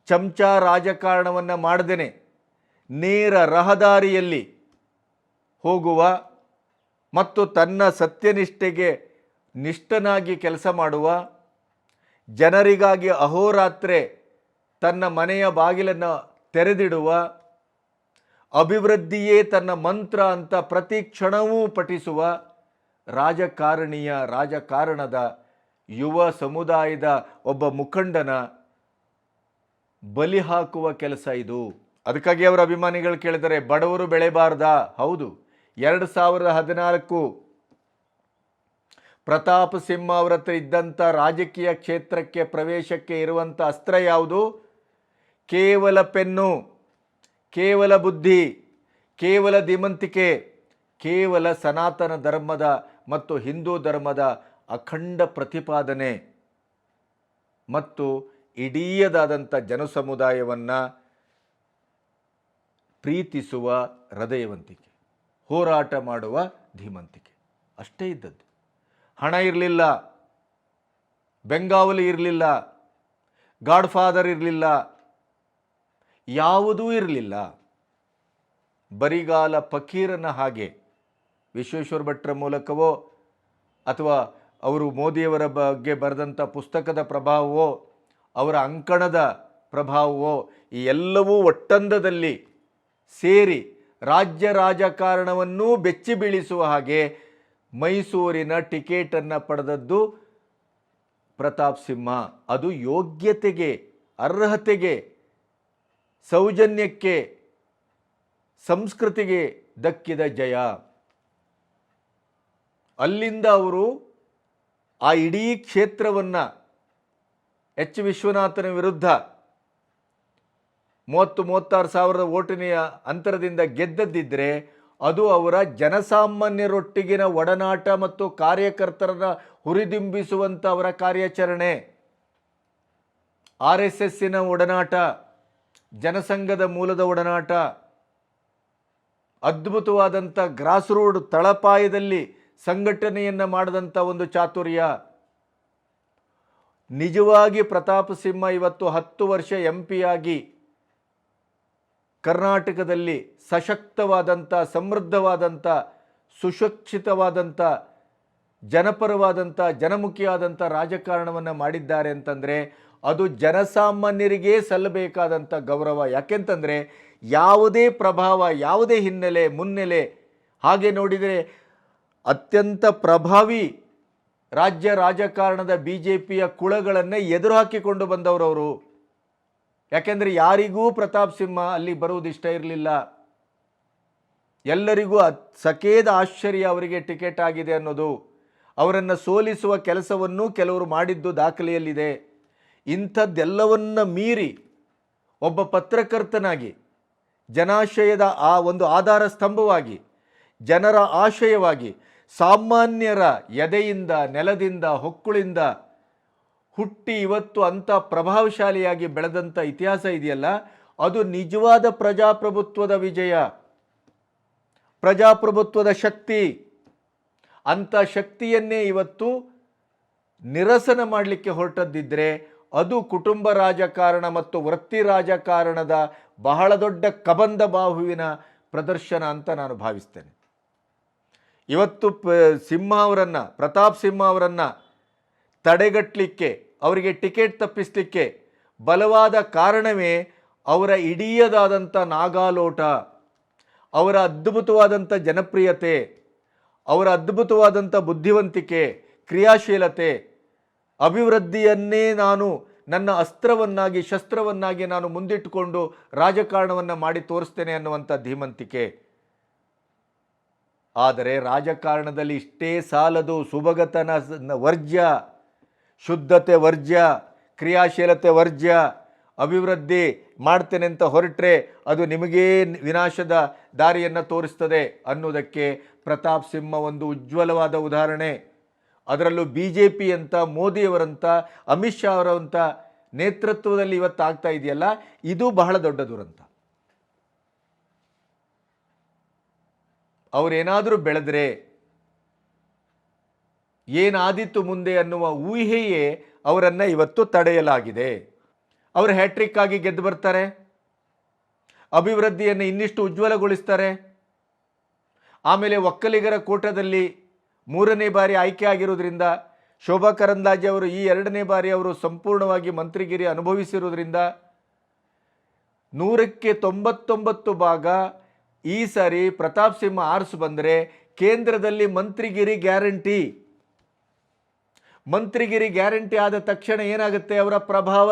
ಚಮಚ ರಾಜಕಾರಣವನ್ನು ಮಾಡದೇನೆ ನೇರ ರಹದಾರಿಯಲ್ಲಿ ಹೋಗುವ ಮತ್ತು ತನ್ನ ಸತ್ಯನಿಷ್ಠೆಗೆ ನಿಷ್ಠನಾಗಿ ಕೆಲಸ ಮಾಡುವ, ಜನರಿಗಾಗಿ ಅಹೋರಾತ್ರೆ ತನ್ನ ಮನೆಯ ಬಾಗಿಲನ್ನು ತೆರೆದಿಡುವ, ಅಭಿವೃದ್ಧಿಯೇ ತನ್ನ ಮಂತ್ರ ಅಂತ ಪ್ರತಿ ಕ್ಷಣವೂ ಪಠಿಸುವ ರಾಜಕಾರಣದ ಯುವ ಸಮುದಾಯದ ಒಬ್ಬ ಮುಖಂಡನ ಬಲಿ ಹಾಕುವ ಕೆಲಸ ಇದು. ಅದಕ್ಕಾಗಿ ಅವರ ಅಭಿಮಾನಿಗಳು ಕೇಳಿದರೆ ಬಡವರು ಬೆಳೆಬಾರ್ದಾ? ಹೌದು. 2014 ಪ್ರತಾಪ್ ಸಿಂಹ ಅವರ ಹತ್ರ ಇದ್ದಂಥ ರಾಜಕೀಯ ಕ್ಷೇತ್ರಕ್ಕೆ ಪ್ರವೇಶಕ್ಕೆ ಇರುವಂಥ ಅಸ್ತ್ರ ಯಾವುದು? ಕೇವಲ ಪೆನ್ನು, ಕೇವಲ ಬುದ್ಧಿ, ಕೇವಲ ಧೀಮಂತಿಕೆ, ಕೇವಲ ಸನಾತನ ಧರ್ಮದ ಮತ್ತು ಹಿಂದೂ ಧರ್ಮದ ಅಖಂಡ ಪ್ರತಿಪಾದನೆ ಮತ್ತು ಇಡೀಯದಾದಂಥ ಜನಸಮುದಾಯವನ್ನು ಪ್ರೀತಿಸುವ ಹೃದಯವಂತಿಕೆ, ಹೋರಾಟ ಮಾಡುವ ಧೀಮಂತಿಕೆ ಅಷ್ಟೇ ಇದ್ದದ್ದು. ಹಣ ಇರಲಿಲ್ಲ, ಬೆಂಗಾವಲು ಇರಲಿಲ್ಲ, ಗಾಡ್ಫಾದರ್ ಇರಲಿಲ್ಲ, ಯಾವುದೂ ಇರಲಿಲ್ಲ. ಬರಿಗಾಲ ಫಕೀರನ ಹಾಗೆ ವಿಶ್ವೇಶ್ವರ ಭಟ್ರ ಮೂಲಕವೋ ಅಥವಾ ಅವರು ಮೋದಿಯವರ ಬಗ್ಗೆ ಬರೆದಂಥ ಪುಸ್ತಕದ ಪ್ರಭಾವವೋ ಅವರ ಅಂಕಣದ ಪ್ರಭಾವವೋ ಈ ಎಲ್ಲವೂ ಒಟ್ಟಂದದಲ್ಲಿ ಸೇರಿ ರಾಜ್ಯ ರಾಜಕಾರಣವನ್ನೂ ಬೆಚ್ಚಿ ಬೀಳಿಸುವ ಹಾಗೆ ಮೈಸೂರಿನ ಟಿಕೆಟನ್ನು ಪಡೆದದ್ದು ಪ್ರತಾಪ್ ಸಿಂಹ. ಅದು ಯೋಗ್ಯತೆಗೆ, ಅರ್ಹತೆಗೆ, ಸೌಜನ್ಯಕ್ಕೆ, ಸಂಸ್ಕೃತಿಗೆ ದಕ್ಕಿದ ಜಯ. ಅಲ್ಲಿಂದ ಅವರು ಆ ಇಡೀ ಕ್ಷೇತ್ರವನ್ನು ಎಚ್ ವಿಶ್ವನಾಥನ ವಿರುದ್ಧ 30-36 ಸಾವಿರದ ಓಟಿನ ಅಂತರದಿಂದ ಗೆದ್ದದ್ದಿದ್ದರೆ ಅದು ಅವರ ಜನಸಾಮಾನ್ಯರೊಟ್ಟಿಗಿನ ಒಡನಾಟ ಮತ್ತು ಕಾರ್ಯಕರ್ತರನ್ನು ಹುರಿದುಂಬಿಸುವಂಥ ಅವರ ಕಾರ್ಯಾಚರಣೆ, RSSನ ಒಡನಾಟ, ಜನಸಂಘದ ಮೂಲದ ಒಡನಾಟ, ಅದ್ಭುತವಾದಂಥ ಗ್ರಾಸ್ ರೂಟ್ ತಳಪಾಯದಲ್ಲಿ ಸಂಘಟನೆಯನ್ನು ಮಾಡಿದಂಥ ಒಂದು ಚಾತುರ್ಯ. ನಿಜವಾಗಿ ಪ್ರತಾಪ್ ಸಿಂಹ ಇವತ್ತು 10 ವರ್ಷ MP ಆಗಿ ಕರ್ನಾಟಕದಲ್ಲಿ ಸಶಕ್ತವಾದಂಥ, ಸಮೃದ್ಧವಾದಂಥ, ಸುಶಿಕ್ಷಿತವಾದಂಥ, ಜನಪರವಾದಂಥ, ಜನಮುಖಿಯಾದಂಥ ರಾಜಕಾರಣವನ್ನು ಮಾಡಿದ್ದಾರೆ ಅಂತಂದರೆ ಅದು ಜನಸಾಮಾನ್ಯರಿಗೇ ಸಲ್ಲಬೇಕಾದಂಥ ಗೌರವ. ಯಾಕೆಂತಂದರೆ ಯಾವುದೇ ಪ್ರಭಾವ, ಯಾವುದೇ ಹಿನ್ನೆಲೆ, ಮುನ್ನೆಲೆ, ಹಾಗೆ ನೋಡಿದರೆ ಅತ್ಯಂತ ಪ್ರಭಾವಿ ರಾಜ್ಯ ರಾಜಕಾರಣದ BJPಯ ಕುಳಗಳನ್ನು ಎದುರು ಹಾಕಿಕೊಂಡು ಬಂದವರವರು. ಯಾಕೆಂದರೆ ಯಾರಿಗೂ ಪ್ರತಾಪ್ ಸಿಂಹ ಅಲ್ಲಿ ಬರುವುದು ಇಷ್ಟ ಇರಲಿಲ್ಲ. ಎಲ್ಲರಿಗೂ ಸಕೇದ ಆಶ್ಚರ್ಯ ಅವರಿಗೆ ಟಿಕೆಟ್ ಆಗಿದೆ ಅನ್ನೋದು. ಅವರನ್ನು ಸೋಲಿಸುವ ಕೆಲಸವನ್ನು ಕೆಲವರು ಮಾಡಿದ್ದು ದಾಖಲೆಯಲ್ಲಿದೆ. ಇಂಥದ್ದೆಲ್ಲವನ್ನ ಮೀರಿ ಒಬ್ಬ ಪತ್ರಕರ್ತನಾಗಿ, ಜನಾಶಯದ ಆ ಒಂದು ಆಧಾರ ಸ್ತಂಭವಾಗಿ, ಜನರ ಆಶಯವಾಗಿ, ಸಾಮಾನ್ಯರ ಎದೆಯಿಂದ, ನೆಲದಿಂದ, ಹೊಕ್ಕುಳಿಂದ ಹುಟ್ಟಿ ಇವತ್ತು ಅಂಥ ಪ್ರಭಾವಶಾಲಿಯಾಗಿ ಬೆಳೆದಂಥ ಇತಿಹಾಸ ಇದೆಯಲ್ಲ, ಅದು ನಿಜವಾದ ಪ್ರಜಾಪ್ರಭುತ್ವದ ವಿಜಯ, ಪ್ರಜಾಪ್ರಭುತ್ವದ ಶಕ್ತಿ. ಅಂಥ ಶಕ್ತಿಯನ್ನೇ ಇವತ್ತು ನಿರಸನ ಮಾಡಲಿಕ್ಕೆ ಹೊರಟದ್ದಿದ್ದರೆ ಅದು ಕುಟುಂಬ ರಾಜಕಾರಣ ಮತ್ತು ವೃತ್ತಿ ರಾಜಕಾರಣದ ಬಹಳ ದೊಡ್ಡ ಕಬಂಧ ಬಾಹುವಿನ ಪ್ರದರ್ಶನ ಅಂತ ನಾನು ಭಾವಿಸ್ತೇನೆ. ಇವತ್ತು ಪ್ರತಾಪ್ ಸಿಂಹ ಅವರನ್ನು ತಡೆಗಟ್ಟಲಿಕ್ಕೆ, ಅವರಿಗೆ ಟಿಕೆಟ್ ತಪ್ಪಿಸಲಿಕ್ಕೆ ಬಲವಾದ ಕಾರಣವೇ ಅವರ ಇಡೀಯದಾದಂಥ ನಾಗಾಲೋಟ, ಅವರ ಅದ್ಭುತವಾದಂಥ ಜನಪ್ರಿಯತೆ, ಅವರ ಅದ್ಭುತವಾದಂಥ ಬುದ್ಧಿವಂತಿಕೆ, ಕ್ರಿಯಾಶೀಲತೆ, ಅಭಿವೃದ್ಧಿಯನ್ನೇ ನಾನು ನನ್ನ ಅಸ್ತ್ರವನ್ನಾಗಿ ಶಸ್ತ್ರವನ್ನಾಗಿ ನಾನು ಮುಂದಿಟ್ಟುಕೊಂಡು ರಾಜಕಾರಣವನ್ನು ಮಾಡಿ ತೋರಿಸ್ತೇನೆ ಅನ್ನುವಂಥ ಧೀಮಂತಿಕೆ. ಆದರೆ ರಾಜಕಾರಣದಲ್ಲಿ ಇಷ್ಟೇ ಸಾಲದು. ಸುಭಗತನ ವರ್ಜ್ಯ, ಶುದ್ಧತೆ ವರ್ಜ್ಯ, ಕ್ರಿಯಾಶೀಲತೆ ವರ್ಜ್ಯ. ಅಭಿವೃದ್ಧಿ ಮಾಡ್ತೇನೆ ಅಂತ ಹೊರಟ್ರೆ ಅದು ನಿಮಗೇ ವಿನಾಶದ ದಾರಿಯನ್ನು ತೋರಿಸ್ತದೆ ಅನ್ನೋದಕ್ಕೆ ಪ್ರತಾಪ್ ಸಿಂಹ ಒಂದು ಉಜ್ವಲವಾದ ಉದಾಹರಣೆ. ಅದರಲ್ಲೂ BJP ಅಂತ, ಮೋದಿಯವರಂತ, ಅಮಿತ್ ಶಾ ಅವರಂಥ ನೇತೃತ್ವದಲ್ಲಿ ಇವತ್ತಾಗ್ತಾ ಇದೆಯಲ್ಲ, ಇದು ಬಹಳ ದೊಡ್ಡ ದುರಂತ. ಅವರೇನಾದರೂ ಬೆಳೆದರೆ ಏನಾದೀತು ಮುಂದೆ ಅನ್ನುವ ಊಹೆಯೇ ಅವರನ್ನು ಇವತ್ತು ತಡೆಯಲಾಗಿದೆ. ಅವರು ಹ್ಯಾಟ್ರಿಕ್ ಆಗಿ ಗೆದ್ದು ಬರ್ತಾರೆ, ಅಭಿವೃದ್ಧಿಯನ್ನು ಇನ್ನಿಷ್ಟು ಉಜ್ವಲಗೊಳಿಸ್ತಾರೆ. ಆಮೇಲೆ ಒಕ್ಕಲಿಗರ ಕೋಟದಲ್ಲಿ 3ನೇ ಬಾರಿ ಆಯ್ಕೆ ಆಗಿರೋದ್ರಿಂದ, ಶೋಭಾ ಕರಂದ್ಲಾಜೆ ಅವರು ಈ 2ನೇ ಬಾರಿ ಅವರು ಸಂಪೂರ್ಣವಾಗಿ ಮಂತ್ರಿಗಿರಿ ಅನುಭವಿಸಿರೋದ್ರಿಂದ 100ಕ್ಕೆ 99 ಭಾಗ ಈ ಸಾರಿ ಪ್ರತಾಪ್ ಸಿಂಹ ಆರಿಸಿ ಬಂದರೆ ಕೇಂದ್ರದಲ್ಲಿ ಮಂತ್ರಿಗಿರಿ ಗ್ಯಾರಂಟಿ. ಮಂತ್ರಿಗಿರಿ ಗ್ಯಾರಂಟಿ ಆದ ತಕ್ಷಣ ಏನಾಗುತ್ತೆ, ಅವರ ಪ್ರಭಾವ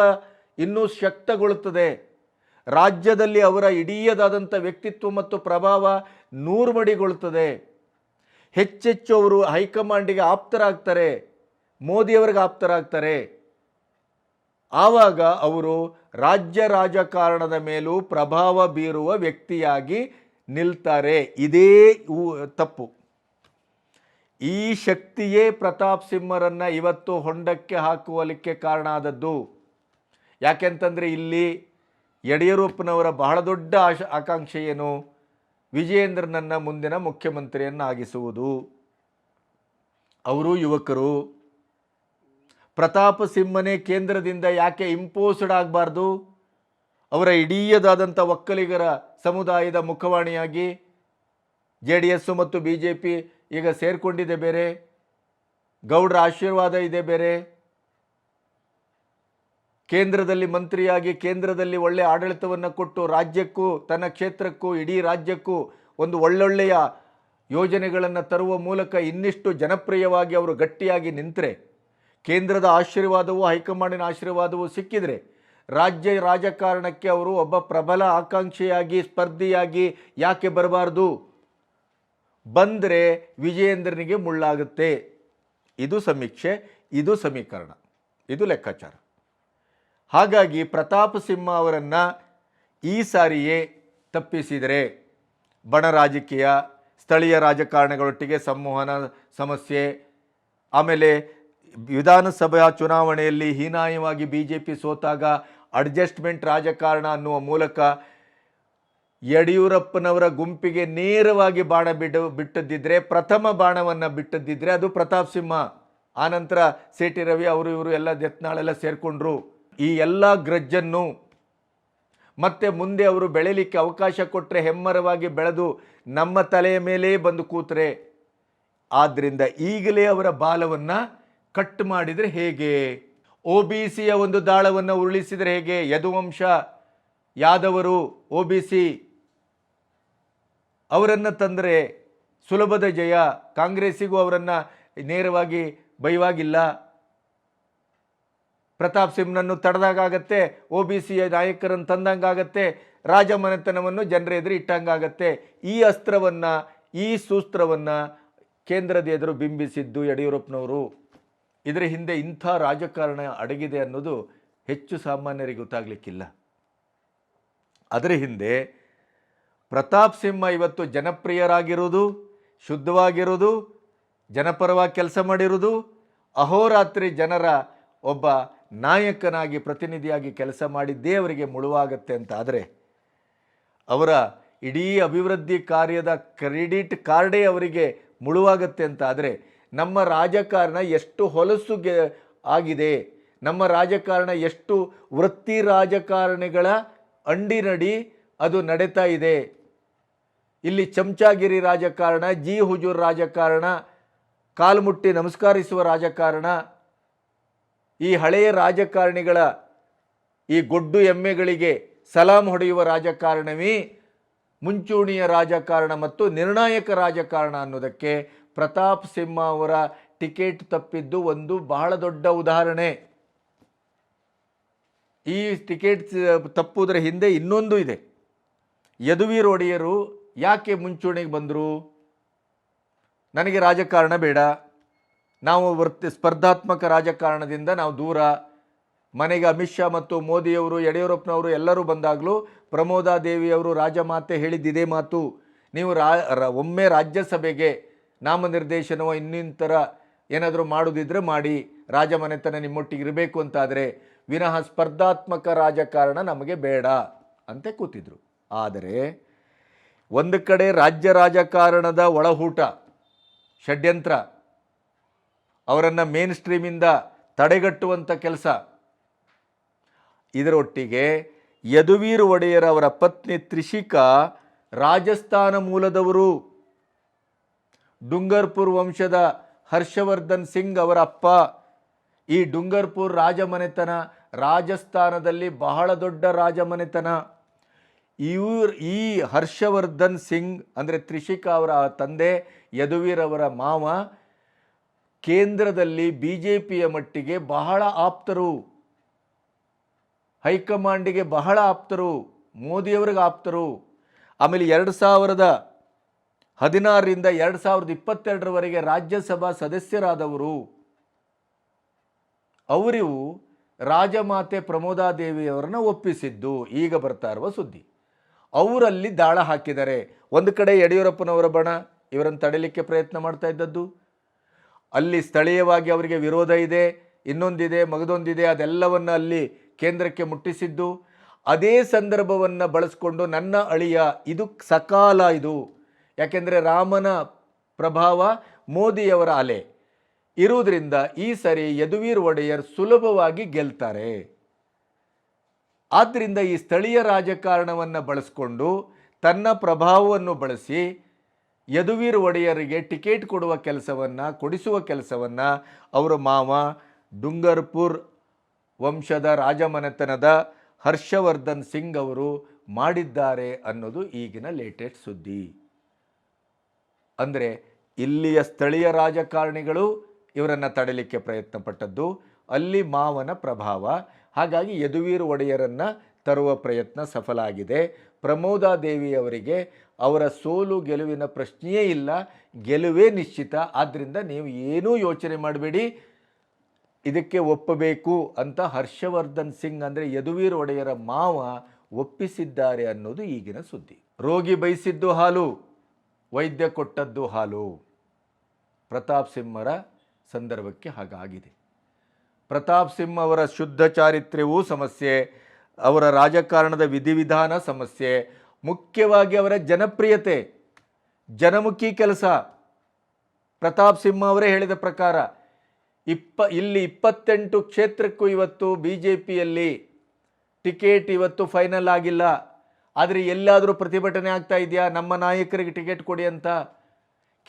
ಇನ್ನೂ ಶಕ್ತಗೊಳ್ಳುತ್ತದೆ. ರಾಜ್ಯದಲ್ಲಿ ಅವರ ಇಡೀದಾದಂಥ ವ್ಯಕ್ತಿತ್ವ ಮತ್ತು ಪ್ರಭಾವ 100 ಮಡಿಗೊಳ್ಳುತ್ತದೆ. ಹೆಚ್ಚೆಚ್ಚು ಅವರು ಹೈಕಮಾಂಡಿಗೆ ಆಪ್ತರಾಗ್ತಾರೆ, ಮೋದಿಯವರಿಗೆ ಆಪ್ತರಾಗ್ತಾರೆ. ಆವಾಗ ಅವರು ರಾಜ್ಯ ರಾಜಕಾರಣದ ಮೇಲೂ ಪ್ರಭಾವ ಬೀರುವ ವ್ಯಕ್ತಿಯಾಗಿ ನಿಲ್ತಾರೆ. ಇದೇ ತಪ್ಪು. ಈ ಶಕ್ತಿಯೇ ಪ್ರತಾಪ್ ಸಿಂಹರನ್ನು ಇವತ್ತು ಹೊಂಡಕ್ಕೆ ಹಾಕುವಲಿಕ್ಕೆ ಕಾರಣ ಆದದ್ದು. ಯಾಕೆಂತಂದರೆ ಇಲ್ಲಿ ಯಡಿಯೂರಪ್ಪನವರ ಬಹಳ ದೊಡ್ಡ ಆಕಾಂಕ್ಷೆ ಏನು, ವಿಜಯೇಂದ್ರನನ್ನು ಮುಂದಿನ ಮುಖ್ಯಮಂತ್ರಿಯನ್ನಾಗಿಸುವುದು. ಅವರು ಯುವಕರು. ಪ್ರತಾಪ ಸಿಂಹನೇ ಕೇಂದ್ರದಿಂದ ಯಾಕೆ ಇಂಪೋಸ್ಡ್ ಆಗಬಾರ್ದು? ಅವರ ಇಡೀದಾದಂಥ ಒಕ್ಕಲಿಗರ ಸಮುದಾಯದ ಮುಖವಾಣಿಯಾಗಿ JDS ಮತ್ತು BJP ಈಗ ಸೇರಿಕೊಂಡಿದೆ ಬೇರೆ, ಗೌಡ್ರ ಆಶೀರ್ವಾದ ಇದೆ ಬೇರೆ. ಕೇಂದ್ರದಲ್ಲಿ ಮಂತ್ರಿಯಾಗಿ ಕೇಂದ್ರದಲ್ಲಿ ಒಳ್ಳೆಯ ಆಡಳಿತವನ್ನು ಕೊಟ್ಟು ರಾಜ್ಯಕ್ಕೂ ತನ್ನ ಕ್ಷೇತ್ರಕ್ಕೂ ಇಡೀ ರಾಜ್ಯಕ್ಕೂ ಒಂದು ಒಳ್ಳೊಳ್ಳೆಯ ಯೋಜನೆಗಳನ್ನು ತರುವ ಮೂಲಕ ಇನ್ನಿಷ್ಟು ಜನಪ್ರಿಯವಾಗಿ ಅವರು ಗಟ್ಟಿಯಾಗಿ ನಿಂತರೆ, ಕೇಂದ್ರದ ಆಶೀರ್ವಾದವೂ ಹೈಕಮಾಂಡಿನ ಆಶೀರ್ವಾದವೂ ಸಿಕ್ಕಿದರೆ ರಾಜ್ಯ ರಾಜಕಾರಣಕ್ಕೆ ಅವರು ಒಬ್ಬ ಪ್ರಬಲ ಆಕಾಂಕ್ಷಿಯಾಗಿ ಸ್ಪರ್ಧಿಯಾಗಿ ಯಾಕೆ ಬರಬಾರ್ದು? ಬಂದರೆ ವಿಜಯೇಂದ್ರನಿಗೆ ಮುಳ್ಳಾಗುತ್ತೆ. ಇದು ಸಮೀಕ್ಷೆ, ಇದು ಸಮೀಕರಣ, ಇದು ಲೆಕ್ಕಾಚಾರ. ಹಾಗಾಗಿ ಪ್ರತಾಪ್ ಸಿಂಹ ಅವರನ್ನು ಈ ಸಾರಿಯೇ ತಪ್ಪಿಸಿದರೆ ಬಣ ರಾಜಕೀಯ, ಸ್ಥಳೀಯ ರಾಜಕಾರಣಗಳೊಟ್ಟಿಗೆ ಸಂವಹನ ಸಮಸ್ಯೆ, ಆಮೇಲೆ ವಿಧಾನಸಭಾ ಚುನಾವಣೆಯಲ್ಲಿ ಹೀನಾಯವಾಗಿ BJP ಸೋತಾಗ ಅಡ್ಜಸ್ಟ್ಮೆಂಟ್ ರಾಜಕಾರಣ ಅನ್ನುವ ಮೂಲಕ ಯಡಿಯೂರಪ್ಪನವರ ಗುಂಪಿಗೆ ನೇರವಾಗಿ ಬಾಣ ಬಿಟ್ಟದ್ದಿದ್ರೆ, ಪ್ರಥಮ ಬಾಣವನ್ನು ಬಿಟ್ಟದ್ದಿದ್ರೆ ಅದು ಪ್ರತಾಪ್ ಸಿಂಹ. ಆನಂತರ ಸೇಟಿ ರವಿ ಅವರು ಇವರು ಎಲ್ಲ ಯತ್ನಾಳೆಲ್ಲ ಸೇರಿಕೊಂಡ್ರು. ಈ ಎಲ್ಲ ಗ್ರಜ್ಜನ್ನು ಮತ್ತೆ ಮುಂದೆ ಅವರು ಬೆಳೆಯಲಿಕ್ಕೆ ಅವಕಾಶ ಕೊಟ್ಟರೆ ಹೆಮ್ಮರವಾಗಿ ಬೆಳೆದು ನಮ್ಮ ತಲೆಯ ಮೇಲೇ ಬಂದು ಕೂತ್ರೆ, ಆದ್ದರಿಂದ ಈಗಲೇ ಅವರ ಬಾಲವನ್ನು ಕಟ್ ಮಾಡಿದರೆ ಹೇಗೆ? OBCಯ ಒಂದು ದಾಳವನ್ನು ಉರುಳಿಸಿದರೆ ಹೇಗೆ? ಯದುವಂಶ ಯಾದವರು OBC ಅವರನ್ನು ತಂದರೆ ಸುಲಭದ ಜಯ. ಕಾಂಗ್ರೆಸ್ಸಿಗೂ ಅವರನ್ನು ನೇರವಾಗಿ ಬೈವಾಗಿಲ್ಲ. ಪ್ರತಾಪ್ ಸಿಂಹನನ್ನು ತಡೆದಾಗತ್ತೆ, OBCಯ ನಾಯಕರನ್ನು ತಂದಂಗಾಗತ್ತೆ, ರಾಜಮನೆತನವನ್ನು ಜನರ ಎದುರು ಇಟ್ಟಂಗಾಗತ್ತೆ. ಈ ಅಸ್ತ್ರವನ್ನು, ಈ ಸೂತ್ರವನ್ನು ಕೇಂದ್ರದ ಎದುರು ಬಿಂಬಿಸಿದ್ದು ಯಡಿಯೂರಪ್ಪನವರು. ಇದರ ಹಿಂದೆ ಇಂಥ ರಾಜಕಾರಣ ಅಡಗಿದೆ ಅನ್ನೋದು ಹೆಚ್ಚು ಸಾಮಾನ್ಯರಿಗೆ ಗೊತ್ತಾಗಲಿಕ್ಕಿಲ್ಲ. ಅದರ ಹಿಂದೆ ಪ್ರತಾಪ್ ಸಿಂಹ ಇವತ್ತು ಜನಪ್ರಿಯರಾಗಿರೋದು, ಶುದ್ಧವಾಗಿರೋದು, ಜನಪರವಾಗಿ ಕೆಲಸ ಮಾಡಿರೋದು, ಅಹೋರಾತ್ರಿ ಜನರ ಒಬ್ಬ ನಾಯಕನಾಗಿ ಪ್ರತಿನಿಧಿಯಾಗಿ ಕೆಲಸ ಮಾಡಿದ್ದೇ ಅವರಿಗೆ ಮುಳುವಾಗತ್ತೆ ಅಂತ ಆದರೆ, ಅವರ ಇಡೀ ಅಭಿವೃದ್ಧಿ ಕಾರ್ಯದ ಕ್ರೆಡಿಟ್ ಕಾರ್ಡೇ ಅವರಿಗೆ ಮುಳುವಾಗತ್ತೆ ಅಂತ ಆದರೆ, ನಮ್ಮ ರಾಜಕಾರಣ ಎಷ್ಟು ಹೊಲಸುಗೆ ಆಗಿದೆ, ನಮ್ಮ ರಾಜಕಾರಣ ಎಷ್ಟು ವೃತ್ತಿ ರಾಜಕಾರಣಿಗಳ ಅಂಡಿನಡಿ ಅದು ನಡೀತಾ ಇದೆ. ಇಲ್ಲಿ ಚಮಚಾಗಿರಿ ರಾಜಕಾರಣ, ಜಿ ಹುಜೂರ್ ರಾಜಕಾರಣ, ಕಾಲ್ಮುಟ್ಟಿ ನಮಸ್ಕರಿಸುವ ರಾಜಕಾರಣ, ಈ ಹಳೆಯ ರಾಜಕಾರಣಿಗಳ ಈ ಗೊಡ್ಡು ಎಮ್ಮೆಗಳಿಗೆ ಸಲಾಂ ಹೊಡೆಯುವ ರಾಜಕಾರಣವೇ ಮುಂಚೂಣಿಯ ರಾಜಕಾರಣ ಮತ್ತು ನಿರ್ಣಾಯಕ ರಾಜಕಾರಣ ಅನ್ನೋದಕ್ಕೆ ಪ್ರತಾಪ್ ಸಿಂಹ ಅವರ ಟಿಕೆಟ್ ತಪ್ಪಿದ್ದು ಒಂದು ಬಹಳ ದೊಡ್ಡ ಉದಾಹರಣೆ. ಈ ಟಿಕೆಟ್ ತಪ್ಪುವುದರ ಹಿಂದೆ ಇನ್ನೊಂದು ಇದೆ. ಯದುವೀರ್ ಒಡೆಯರು ಯಾಕೆ ಮುಂಚೂಣಿಗೆ ಬಂದರು? ನನಗೆ ರಾಜಕಾರಣ ಬೇಡ, ನಾವು ಸ್ಪರ್ಧಾತ್ಮಕ ರಾಜಕಾರಣದಿಂದ ನಾವು ದೂರ. ಮನೆಗೆ ಅಮಿತ್ ಶಾ ಮತ್ತು ಮೋದಿಯವರು, ಯಡಿಯೂರಪ್ಪನವರು ಎಲ್ಲರೂ ಬಂದಾಗಲೂ ಪ್ರಮೋದಾದೇವಿಯವರು ರಾಜಮಾತೆ ಹೇಳಿದ್ದಿದೇ ಮಾತು, ನೀವು ಒಮ್ಮೆ ರಾಜ್ಯಸಭೆಗೆ ನಾಮನಿರ್ದೇಶನವೋ ಇನ್ನಿತರ ಏನಾದರೂ ಮಾಡೋದಿದ್ರೆ ಮಾಡಿ, ರಾಜಮನೆತನ ನಿಮ್ಮೊಟ್ಟಿಗೆ ಇರಬೇಕು ಅಂತಾದರೆ, ವಿನಃ ಸ್ಪರ್ಧಾತ್ಮಕ ರಾಜಕಾರಣ ನಮಗೆ ಬೇಡ ಅಂತ ಕೂತಿದ್ರು. ಆದರೆ ಒಂದು ಕಡೆ ರಾಜ್ಯ ರಾಜಕಾರಣದ ಒಳಹೂಟ ಷಡ್ಯಂತ್ರ, ಅವರನ್ನು ಮೇನ್ ಸ್ಟ್ರೀಮಿಂದ ತಡೆಗಟ್ಟುವಂಥ ಕೆಲಸ, ಇದರೊಟ್ಟಿಗೆ ಯದುವೀರ್ ಒಡೆಯರ್ ಅವರ ಪತ್ನಿ ತ್ರಿಷಿಕಾ ರಾಜಸ್ಥಾನ ಮೂಲದವರು. ಡುಂಗರ್ಪುರ್ ವಂಶದ ಹರ್ಷವರ್ಧನ್ ಸಿಂಗ್ ಅವರ ಅಪ್ಪ. ಈ ಡುಂಗರ್ಪುರ್ ರಾಜಮನೆತನ ರಾಜಸ್ಥಾನದಲ್ಲಿ ಬಹಳ ದೊಡ್ಡ ರಾಜಮನೆತನ. ಈ ಹರ್ಷವರ್ಧನ್ ಸಿಂಗ್ ಅಂದರೆ ತ್ರಿಷಿಕಾ ಅವರ ತಂದೆ, ಯದುವೀರ್ ಅವರ ಮಾವ, ಕೇಂದ್ರದಲ್ಲಿ BJPಯ ಮಟ್ಟಿಗೆ ಬಹಳ ಆಪ್ತರು, ಹೈಕಮಾಂಡಿಗೆ ಬಹಳ ಆಪ್ತರು, ಮೋದಿಯವರಿಗೆ ಆಪ್ತರು. ಆಮೇಲೆ 2016ರಿಂದ 2022ರವರೆಗೆ ರಾಜ್ಯಸಭಾ ಸದಸ್ಯರಾದವರು. ಅವರು ರಾಜಮಾತೆ ಪ್ರಮೋದಾದೇವಿಯವರನ್ನ ಒಪ್ಪಿಸಿದ್ದು ಈಗ ಬರ್ತಾ ಇರುವ ಸುದ್ದಿ. ಅವರಲ್ಲಿ ದಾಳ ಹಾಕಿದ್ದಾರೆ. ಒಂದು ಕಡೆ ಯಡಿಯೂರಪ್ಪನವರ ಬಣ ಇವರನ್ನು ತಡೆಯಲಿಕ್ಕೆ ಪ್ರಯತ್ನ ಮಾಡ್ತಾ ಇದ್ದದ್ದು, ಅಲ್ಲಿ ಸ್ಥಳೀಯವಾಗಿ ಅವರಿಗೆ ವಿರೋಧ ಇದೆ, ಇನ್ನೊಂದಿದೆ, ಮಗದೊಂದಿದೆ, ಅದೆಲ್ಲವನ್ನು ಅಲ್ಲಿ ಕೇಂದ್ರಕ್ಕೆ ಮುಟ್ಟಿಸಿದ್ದು. ಅದೇ ಸಂದರ್ಭವನ್ನು ಬಳಸ್ಕೊಂಡು ನನ್ನ ಅಳಿಯ, ಇದು ಸಕಾಲ, ಇದು ಯಾಕೆಂದರೆ ರಾಮನ ಪ್ರಭಾವ ಮೋದಿಯವರ ಅಲೆ ಇರುವುದರಿಂದ ಈ ಸರಿ ಯದುವೀರ್ ಒಡೆಯರ್ ಸುಲಭವಾಗಿ ಗೆಲ್ತಾರೆ. ಆದ್ದರಿಂದ ಈ ಸ್ಥಳೀಯ ರಾಜಕಾರಣವನ್ನು ಬಳಸಿಕೊಂಡು ತನ್ನ ಪ್ರಭಾವವನ್ನು ಬಳಸಿ ಯದುವೀರ್ ಒಡೆಯರಿಗೆ ಟಿಕೆಟ್ ಕೊಡಿಸುವ ಕೆಲಸವನ್ನು ಅವರ ಮಾವ ಡುಂಗರ್ಪುರ್ ವಂಶದ ರಾಜಮನೆತನದ ಹರ್ಷವರ್ಧನ್ ಸಿಂಗ್ ಅವರು ಮಾಡಿದ್ದಾರೆ ಅನ್ನೋದು ಈಗಿನ ಲೇಟೆಸ್ಟ್ ಸುದ್ದಿ. ಅಂದರೆ ಇಲ್ಲಿಯ ಸ್ಥಳೀಯ ರಾಜಕಾರಣಿಗಳು ಇವರನ್ನು ತಡೆಯಲಿಕ್ಕೆ ಪ್ರಯತ್ನ ಪಟ್ಟದ್ದು, ಅಲ್ಲಿ ಮಾವನ ಪ್ರಭಾವ. ಹಾಗಾಗಿ ಯದುವೀರ್ ಒಡೆಯರನ್ನು ತರುವ ಪ್ರಯತ್ನ ಸಫಲ ಆಗಿದೆ. ಪ್ರಮೋದಾದೇವಿಯವರಿಗೆ ಅವರ ಸೋಲು ಗೆಲುವಿನ ಪ್ರಶ್ನೆಯೇ ಇಲ್ಲ, ಗೆಲುವೇ ನಿಶ್ಚಿತ. ಆದ್ದರಿಂದ ನೀವು ಏನೂ ಯೋಚನೆ ಮಾಡಬೇಡಿ, ಇದಕ್ಕೆ ಒಪ್ಪಬೇಕು ಅಂತ ಹರ್ಷವರ್ಧನ್ ಸಿಂಗ್ ಅಂದರೆ ಯದುವೀರ್ ಒಡೆಯರ ಮಾವ ಒಪ್ಪಿಸಿದ್ದಾರೆ ಅನ್ನೋದು ಈಗಿನ ಸುದ್ದಿ. ರೋಗಿ ಬಯಸಿದ್ದು ಹಾಲು, ವೈದ್ಯ ಕೊಟ್ಟದ್ದು ಹಾಲು. ಪ್ರತಾಪ್ ಸಿಂಹರ ಸಂದರ್ಭಕ್ಕೆ ಹಾಗಾಗಿದೆ. ಪ್ರತಾಪ್ ಸಿಂಹ ಅವರ ಶುದ್ಧ ಚಾರಿತ್ರ್ಯವೂ ಸಮಸ್ಯೆ, ಅವರ ರಾಜಕಾರಣದ ವಿಧಿವಿಧಾನ ಸಮಸ್ಯೆ, ಮುಖ್ಯವಾಗಿ ಅವರ ಜನಪ್ರಿಯತೆ, ಜನಮುಖಿ ಕೆಲಸ. ಪ್ರತಾಪ್ ಸಿಂಹ ಅವರೇ ಹೇಳಿದ ಪ್ರಕಾರ ಇಲ್ಲಿ 28 ಕ್ಷೇತ್ರಕ್ಕೂ ಇವತ್ತು BJPಯಲ್ಲಿ ಟಿಕೆಟ್ ಇವತ್ತು ಫೈನಲ್ ಆಗಿಲ್ಲ. ಆದರೆ ಎಲ್ಲಾದರೂ ಪ್ರತಿಭಟನೆ ಆಗ್ತಾ ಇದೆಯಾ ನಮ್ಮ ನಾಯಕರಿಗೆ ಟಿಕೆಟ್ ಕೊಡಿ ಅಂತ?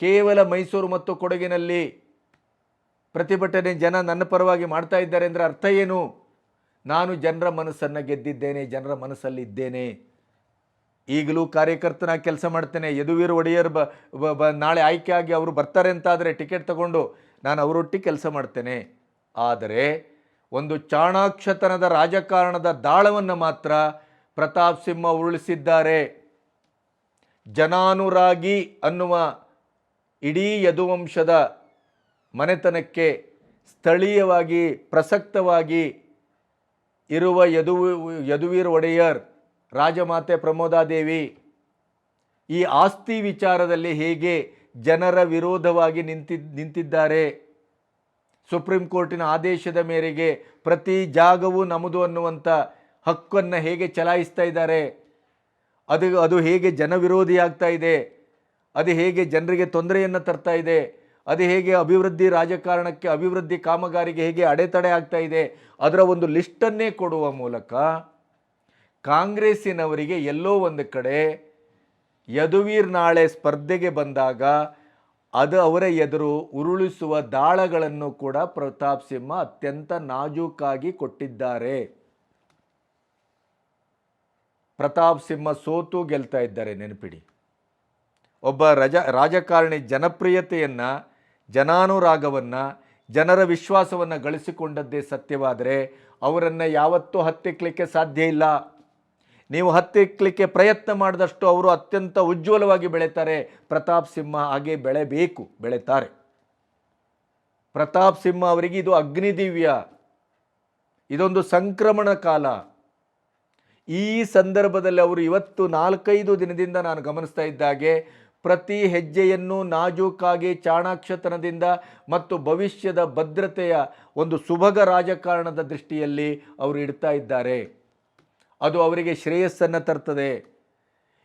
ಕೇವಲ ಮೈಸೂರು ಮತ್ತು ಕೊಡಗಿನಲ್ಲಿ ಪ್ರತಿಭಟನೆ ಜನ ನನ್ನ ಪರವಾಗಿ ಮಾಡ್ತಾ ಇದ್ದಾರೆ ಅಂದರೆ ಅರ್ಥ ಏನು? ನಾನು ಜನರ ಮನಸ್ಸನ್ನು ಗೆದ್ದಿದ್ದೇನೆ, ಜನರ ಮನಸ್ಸಲ್ಲಿದ್ದೇನೆ, ಈಗಲೂ ಕಾರ್ಯಕರ್ತನಾಗಿ ಕೆಲಸ ಮಾಡ್ತೇನೆ. ಯದುವೀರ್ ಒಡೆಯರ್ ನಾಳೆ ಆಯ್ಕೆಯಾಗಿ ಅವರು ಬರ್ತಾರೆ ಅಂತಾದರೆ ಟಿಕೆಟ್ ತಗೊಂಡು ನಾನು ಅವರೊಟ್ಟಿಗೆ ಕೆಲಸ ಮಾಡ್ತೇನೆ. ಆದರೆ ಒಂದು ಚಾಣಾಕ್ಷತನದ ರಾಜಕಾರಣದ ದಾಳವನ್ನು ಮಾತ್ರ ಪ್ರತಾಪ್ ಸಿಂಹ ಉರುಳಿಸಿದ್ದಾರೆ. ಜನಾನುರಾಗಿ ಅನ್ನುವ ಇಡೀ ಯದುವಂಶದ ಮನೆತನಕ್ಕೆ ಸ್ಥಳೀಯವಾಗಿ ಪ್ರಸಕ್ತವಾಗಿ ಇರುವ ಯದುವೀರ್ ಒಡೆಯರ್, ರಾಜಮಾತೆ ಪ್ರಮೋದಾದೇವಿ ಈ ಆಸ್ತಿ ವಿಚಾರದಲ್ಲಿ ಹೇಗೆ ಜನರ ವಿರೋಧವಾಗಿ ನಿಂತಿದ್ದಾರೆ, ಸುಪ್ರೀಂ ಕೋರ್ಟಿನ ಆದೇಶದ ಮೇರೆಗೆ ಪ್ರತಿ ಜಾಗವೂ ನಮ್ಮದು ಅನ್ನುವಂಥ ಹಕ್ಕನ್ನು ಹೇಗೆ ಚಲಾಯಿಸ್ತಾ ಇದ್ದಾರೆ, ಅದು ಹೇಗೆ ಜನವಿರೋಧಿ ಆಗ್ತಾ ಇದೆ, ಅದು ಹೇಗೆ ಜನರಿಗೆ ತೊಂದರೆಯನ್ನು ತರ್ತಾ ಇದೆ, ಅದು ಹೇಗೆ ಅಭಿವೃದ್ಧಿ ರಾಜಕಾರಣಕ್ಕೆ, ಅಭಿವೃದ್ಧಿ ಕಾಮಗಾರಿಗೆ ಹೇಗೆ ಅಡೆತಡೆ ಆಗ್ತಾ ಇದೆ, ಅದರ ಒಂದು ಲಿಸ್ಟನ್ನೇ ಕೊಡುವ ಮೂಲಕ ಕಾಂಗ್ರೆಸ್ಸಿನವರಿಗೆ ಎಲ್ಲೋ ಒಂದು ಕಡೆ ಯದುವೀರ್ ನಾಳೆ ಸ್ಪರ್ಧೆಗೆ ಬಂದಾಗ ಅದು ಅವರ ಎದುರು ಉರುಳಿಸುವ ದಾಳಗಳನ್ನು ಕೂಡ ಪ್ರತಾಪ್ ಸಿಂಹ ಅತ್ಯಂತ ನಾಜೂಕಾಗಿ ಕೊಟ್ಟಿದ್ದಾರೆ. ಪ್ರತಾಪ್ ಸಿಂಹ ಸೋತು ಗೆಲ್ತಾ ಇದ್ದಾರೆ, ನೆನಪಿಡಿ. ಒಬ್ಬ ರಾಜಕಾರಣಿ ಜನಪ್ರಿಯತೆಯನ್ನು, ಜನಾನುರಾಗವನ್ನು ಜನರ ವಿಶ್ವಾಸವನ್ನು ಗಳಿಸಿಕೊಂಡದ್ದೇ ಸತ್ಯವಾದರೆ ಅವರನ್ನು ಯಾವತ್ತೂ ಹತ್ತಿಕ್ಕಲಿಕ್ಕೆ ಸಾಧ್ಯ ಇಲ್ಲ. ನೀವು ಹತ್ತಿಕ್ಕಲಿಕ್ಕೆ ಪ್ರಯತ್ನ ಮಾಡಿದಷ್ಟು ಅವರು ಅತ್ಯಂತ ಉಜ್ವಲವಾಗಿ ಬೆಳೀತಾರೆ. ಪ್ರತಾಪ್ ಸಿಂಹ ಹಾಗೆ ಬೆಳೆಬೇಕು, ಬೆಳೀತಾರೆ. ಪ್ರತಾಪ್ ಸಿಂಹ ಅವರಿಗೆ ಇದು ಅಗ್ನಿದಿವ್ಯ, ಇದೊಂದು ಸಂಕ್ರಮಣ ಕಾಲ. ಈ ಸಂದರ್ಭದಲ್ಲಿ ಅವರು ಇವತ್ತು 4-5 ದಿನದಿಂದ ನಾನು ಗಮನಿಸ್ತಾ ಇದ್ದಾಗೆ ಪ್ರತಿ ಹೆಜ್ಜೆಯನ್ನು ನಾಜೂಕಾಗಿ ಚಾಣಾಕ್ಷತನದಿಂದ ಮತ್ತು ಭವಿಷ್ಯದ ಭದ್ರತೆಯ ಒಂದು ಸುಭಗ ರಾಜಕಾರಣದ ದೃಷ್ಟಿಯಲ್ಲಿ ಅವರು ಇಡ್ತಾ ಇದ್ದಾರೆ. ಅದು ಅವರಿಗೆ ಶ್ರೇಯಸ್ಸನ್ನು ತರ್ತದೆ,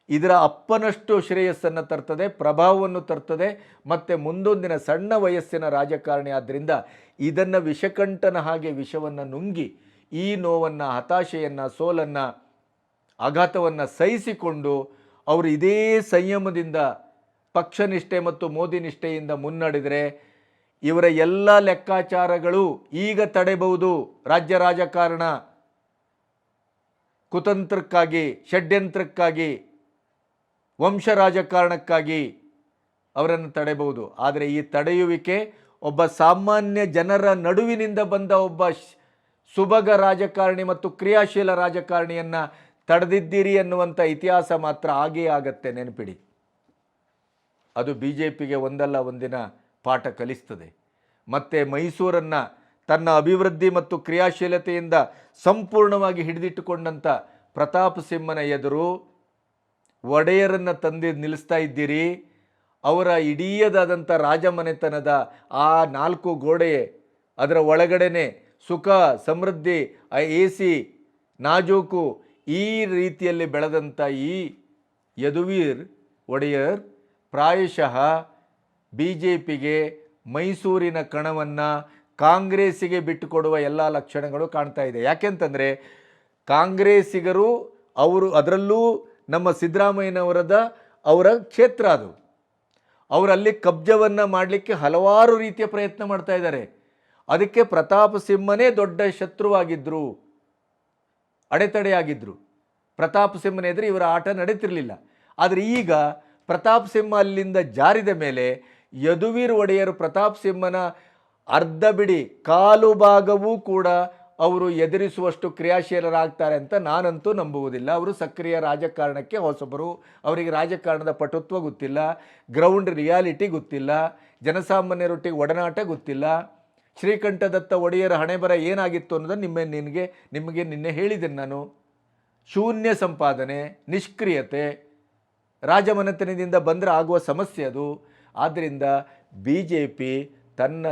ಇದರ ಅಪ್ಪನಷ್ಟು ಶ್ರೇಯಸ್ಸನ್ನು ತರ್ತದೆ, ಪ್ರಭಾವವನ್ನು ತರ್ತದೆ. ಮತ್ತು ಮುಂದೊಂದಿನ ಸಣ್ಣ ವಯಸ್ಸಿನ ರಾಜಕಾರಣಿ ಆದ್ದರಿಂದ ಇದನ್ನು ವಿಷಕಂಠನ ಹಾಗೆ ವಿಷವನ್ನು ನುಂಗಿ ಈ ನೋವನ್ನು, ಹತಾಶೆಯನ್ನು, ಸೋಲನ್ನು, ಆಘಾತವನ್ನು ಸಹಿಸಿಕೊಂಡು ಅವರು ಇದೇ ಸಂಯಮದಿಂದ ಪಕ್ಷನಿಷ್ಠೆ ಮತ್ತು ಮೋದಿ ನಿಷ್ಠೆಯಿಂದ ಮುನ್ನಡೆದರೆ ಇವರ ಎಲ್ಲ ಲೆಕ್ಕಾಚಾರಗಳು ಈಗ ತಡೆಬಹುದು. ರಾಜ್ಯ ರಾಜಕಾರಣ ಕುತಂತ್ರಕ್ಕಾಗಿ, ಷಡ್ಯಂತ್ರಕ್ಕಾಗಿ, ವಂಶ ರಾಜಕಾರಣಕ್ಕಾಗಿ ಅವರನ್ನು ತಡೆಯಬಹುದು. ಆದರೆ ಈ ತಡೆಯುವಿಕೆ ಒಬ್ಬ ಸಾಮಾನ್ಯ ಜನರ ನಡುವಿನಿಂದ ಬಂದ ಒಬ್ಬ ಸುಭಗ ರಾಜಕಾರಣಿ ಮತ್ತು ಕ್ರಿಯಾಶೀಲ ರಾಜಕಾರಣಿಯನ್ನು ತಡೆದಿದ್ದೀರಿ ಅನ್ನುವಂಥ ಇತಿಹಾಸ ಮಾತ್ರ ಆಗೇ ಆಗತ್ತೆ, ನೆನಪಿಡಿ. ಅದು BJPಗೆ ಒಂದಲ್ಲ ಒಂದಿನ ಪಾಠ ಕಲಿಸ್ತದೆ. ಮತ್ತು ಮೈಸೂರನ್ನು ತನ್ನ ಅಭಿವೃದ್ಧಿ ಮತ್ತು ಕ್ರಿಯಾಶೀಲತೆಯಿಂದ ಸಂಪೂರ್ಣವಾಗಿ ಹಿಡಿದಿಟ್ಟುಕೊಂಡಂಥ ಪ್ರತಾಪ್ ಸಿಂಹನ ಎದುರು ಒಡೆಯರನ್ನು ತಂದು ನಿಲ್ಲಿಸ್ತಾ ಇದ್ದೀರಿ. ಅವರ ಇಡೀದಾದಂಥ ರಾಜಮನೆತನದ ಆ 4 ಗೋಡೆ, ಅದರ ಒಳಗಡೆನೆ ಸುಖ, ಸಮೃದ್ಧಿ, AC, ನಾಜೂಕು, ಈ ರೀತಿಯಲ್ಲಿ ಬೆಳೆದಂಥ ಈ ಯದುವೀರ್ ಒಡೆಯರ್ ಪ್ರಾಯಶಃ BJPಗೆ ಮೈಸೂರಿನ ಕಣವನ್ನು ಕಾಂಗ್ರೆಸ್ಸಿಗೆ ಬಿಟ್ಟುಕೊಡುವ ಎಲ್ಲ ಲಕ್ಷಣಗಳು ಕಾಣ್ತಾ ಇದೆ. ಯಾಕೆಂತಂದರೆ ಕಾಂಗ್ರೆಸ್ಸಿಗರು ಅವರು, ಅದರಲ್ಲೂ ನಮ್ಮ ಸಿದ್ದರಾಮಯ್ಯನವರದ ಅವರ ಕ್ಷೇತ್ರ ಅದು, ಅವರಲ್ಲಿ ಕಬ್ಜವನ್ನು ಮಾಡಲಿಕ್ಕೆ ಹಲವಾರು ರೀತಿಯ ಪ್ರಯತ್ನ ಮಾಡ್ತಾ ಇದ್ದಾರೆ. ಅದಕ್ಕೆ ಪ್ರತಾಪ್ ಸಿಂಹನೇ ದೊಡ್ಡ ಶತ್ರುವಾಗಿದ್ದರು, ಅಡೆತಡೆಯಾಗಿದ್ದರು. ಪ್ರತಾಪ್ ಸಿಂಹನ ಎದುರು ಇವರ ಆಟ ನಡೀತಿರಲಿಲ್ಲ. ಆದರೆ ಈಗ ಪ್ರತಾಪ್ ಸಿಂಹ ಅಲ್ಲಿಂದ ಜಾರಿದ ಮೇಲೆ ಯದುವೀರ್ ಒಡೆಯರು ಪ್ರತಾಪ್ ಸಿಂಹನ ಅರ್ಧ ಬಿಡಿ ಕಾಲು ಭಾಗವೂ ಕೂಡ ಅವರು ಎದುರಿಸುವಷ್ಟು ಕ್ರಿಯಾಶೀಲರಾಗ್ತಾರೆ ಅಂತ ನಾನಂತೂ ನಂಬುವುದಿಲ್ಲ. ಅವರು ಸಕ್ರಿಯ ರಾಜಕಾರಣಕ್ಕೆ ಹೊಸಬರು, ಅವರಿಗೆ ರಾಜಕಾರಣದ ಪಟುತ್ವ ಗೊತ್ತಿಲ್ಲ, ಗ್ರೌಂಡ್ ರಿಯಾಲಿಟಿ ಗೊತ್ತಿಲ್ಲ, ಜನಸಾಮಾನ್ಯರೊಟ್ಟಿಗೆ ಒಡನಾಟ ಗೊತ್ತಿಲ್ಲ. ಶ್ರೀಕಂಠದತ್ತ ಒಡೆಯರ ಹಣೆಬರ ಏನಾಗಿತ್ತು ಅನ್ನೋದನ್ನು ನಿಮಗೆ ನಿನ್ನೆ ಹೇಳಿದ್ದೇನೆ ನಾನು. ಶೂನ್ಯ ಸಂಪಾದನೆ, ನಿಷ್ಕ್ರಿಯತೆ, ರಾಜಮನೆತನದಿಂದ ಬಂದರೆ ಆಗುವ ಸಮಸ್ಯೆ ಅದು. ಆದ್ದರಿಂದ BJP ತನ್ನ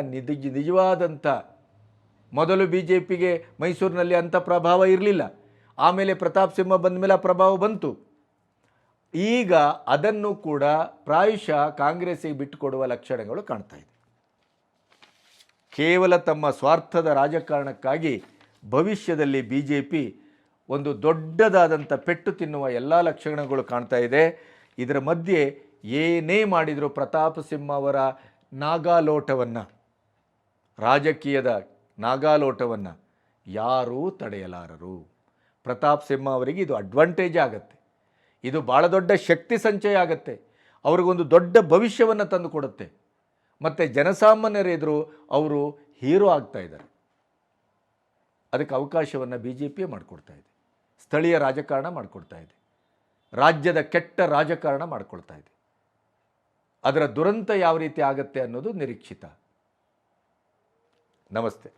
ನಿಜವಾದಂಥ, ಮೊದಲು BJPಗೆ ಮೈಸೂರಿನಲ್ಲಿ ಅಂಥ ಪ್ರಭಾವ ಇರಲಿಲ್ಲ, ಆಮೇಲೆ ಪ್ರತಾಪ್ ಸಿಂಹ ಬಂದ ಮೇಲೆ ಆ ಪ್ರಭಾವ ಬಂತು. ಈಗ ಅದನ್ನು ಕೂಡ ಪ್ರಾಯಶಃ ಕಾಂಗ್ರೆಸ್ಸಿಗೆ ಬಿಟ್ಟುಕೊಡುವ ಲಕ್ಷಣಗಳು ಕಾಣ್ತಾ ಇದೆ. ಕೇವಲ ತಮ್ಮ ಸ್ವಾರ್ಥದ ರಾಜಕಾರಣಕ್ಕಾಗಿ ಭವಿಷ್ಯದಲ್ಲಿ BJP ಒಂದು ದೊಡ್ಡದಾದಂಥ ಪೆಟ್ಟು ತಿನ್ನುವ ಎಲ್ಲ ಲಕ್ಷಣಗಳು ಕಾಣ್ತಾ ಇದೆ. ಇದರ ಮಧ್ಯೆ ಏನೇ ಮಾಡಿದರೂ ಪ್ರತಾಪ್ ಸಿಂಹ ಅವರ ನಾಗಾಲೋಟವನ್ನು, ರಾಜಕೀಯದ ನಾಗಾಲೋಟವನ್ನು ಯಾರೂ ತಡೆಯಲಾರರು. ಪ್ರತಾಪ್ ಸಿಂಹ ಅವರಿಗೆ ಇದು ಅಡ್ವಾಂಟೇಜ್ ಆಗುತ್ತೆ, ಇದು ಭಾಳ ದೊಡ್ಡ ಶಕ್ತಿ ಸಂಚಯ ಆಗುತ್ತೆ, ಅವ್ರಿಗೊಂದು ದೊಡ್ಡ ಭವಿಷ್ಯವನ್ನು ತಂದು ಕೊಡುತ್ತೆ. ಮತ್ತು ಜನಸಾಮಾನ್ಯರ ಎದುರು ಅವರು ಹೀರೋ ಆಗ್ತಾ ಇದ್ದಾರೆ. ಅದಕ್ಕೆ ಅವಕಾಶವನ್ನು BJP ಮಾಡಿಕೊಡ್ತಾ ಇದೆ, ಸ್ಥಳೀಯ ರಾಜಕಾರಣ ಮಾಡಿಕೊಡ್ತಾ ಇದೆ, ರಾಜ್ಯದ ಕೆಟ್ಟ ರಾಜಕಾರಣ ಮಾಡಿಕೊಳ್ತಾ ಇದೆ. ಅದರ ದುರಂತ ಯಾವ ರೀತಿ ಆಗುತ್ತೆ ಅನ್ನೋದು ನಿರೀಕ್ಷಿತ. ನಮಸ್ತೆ.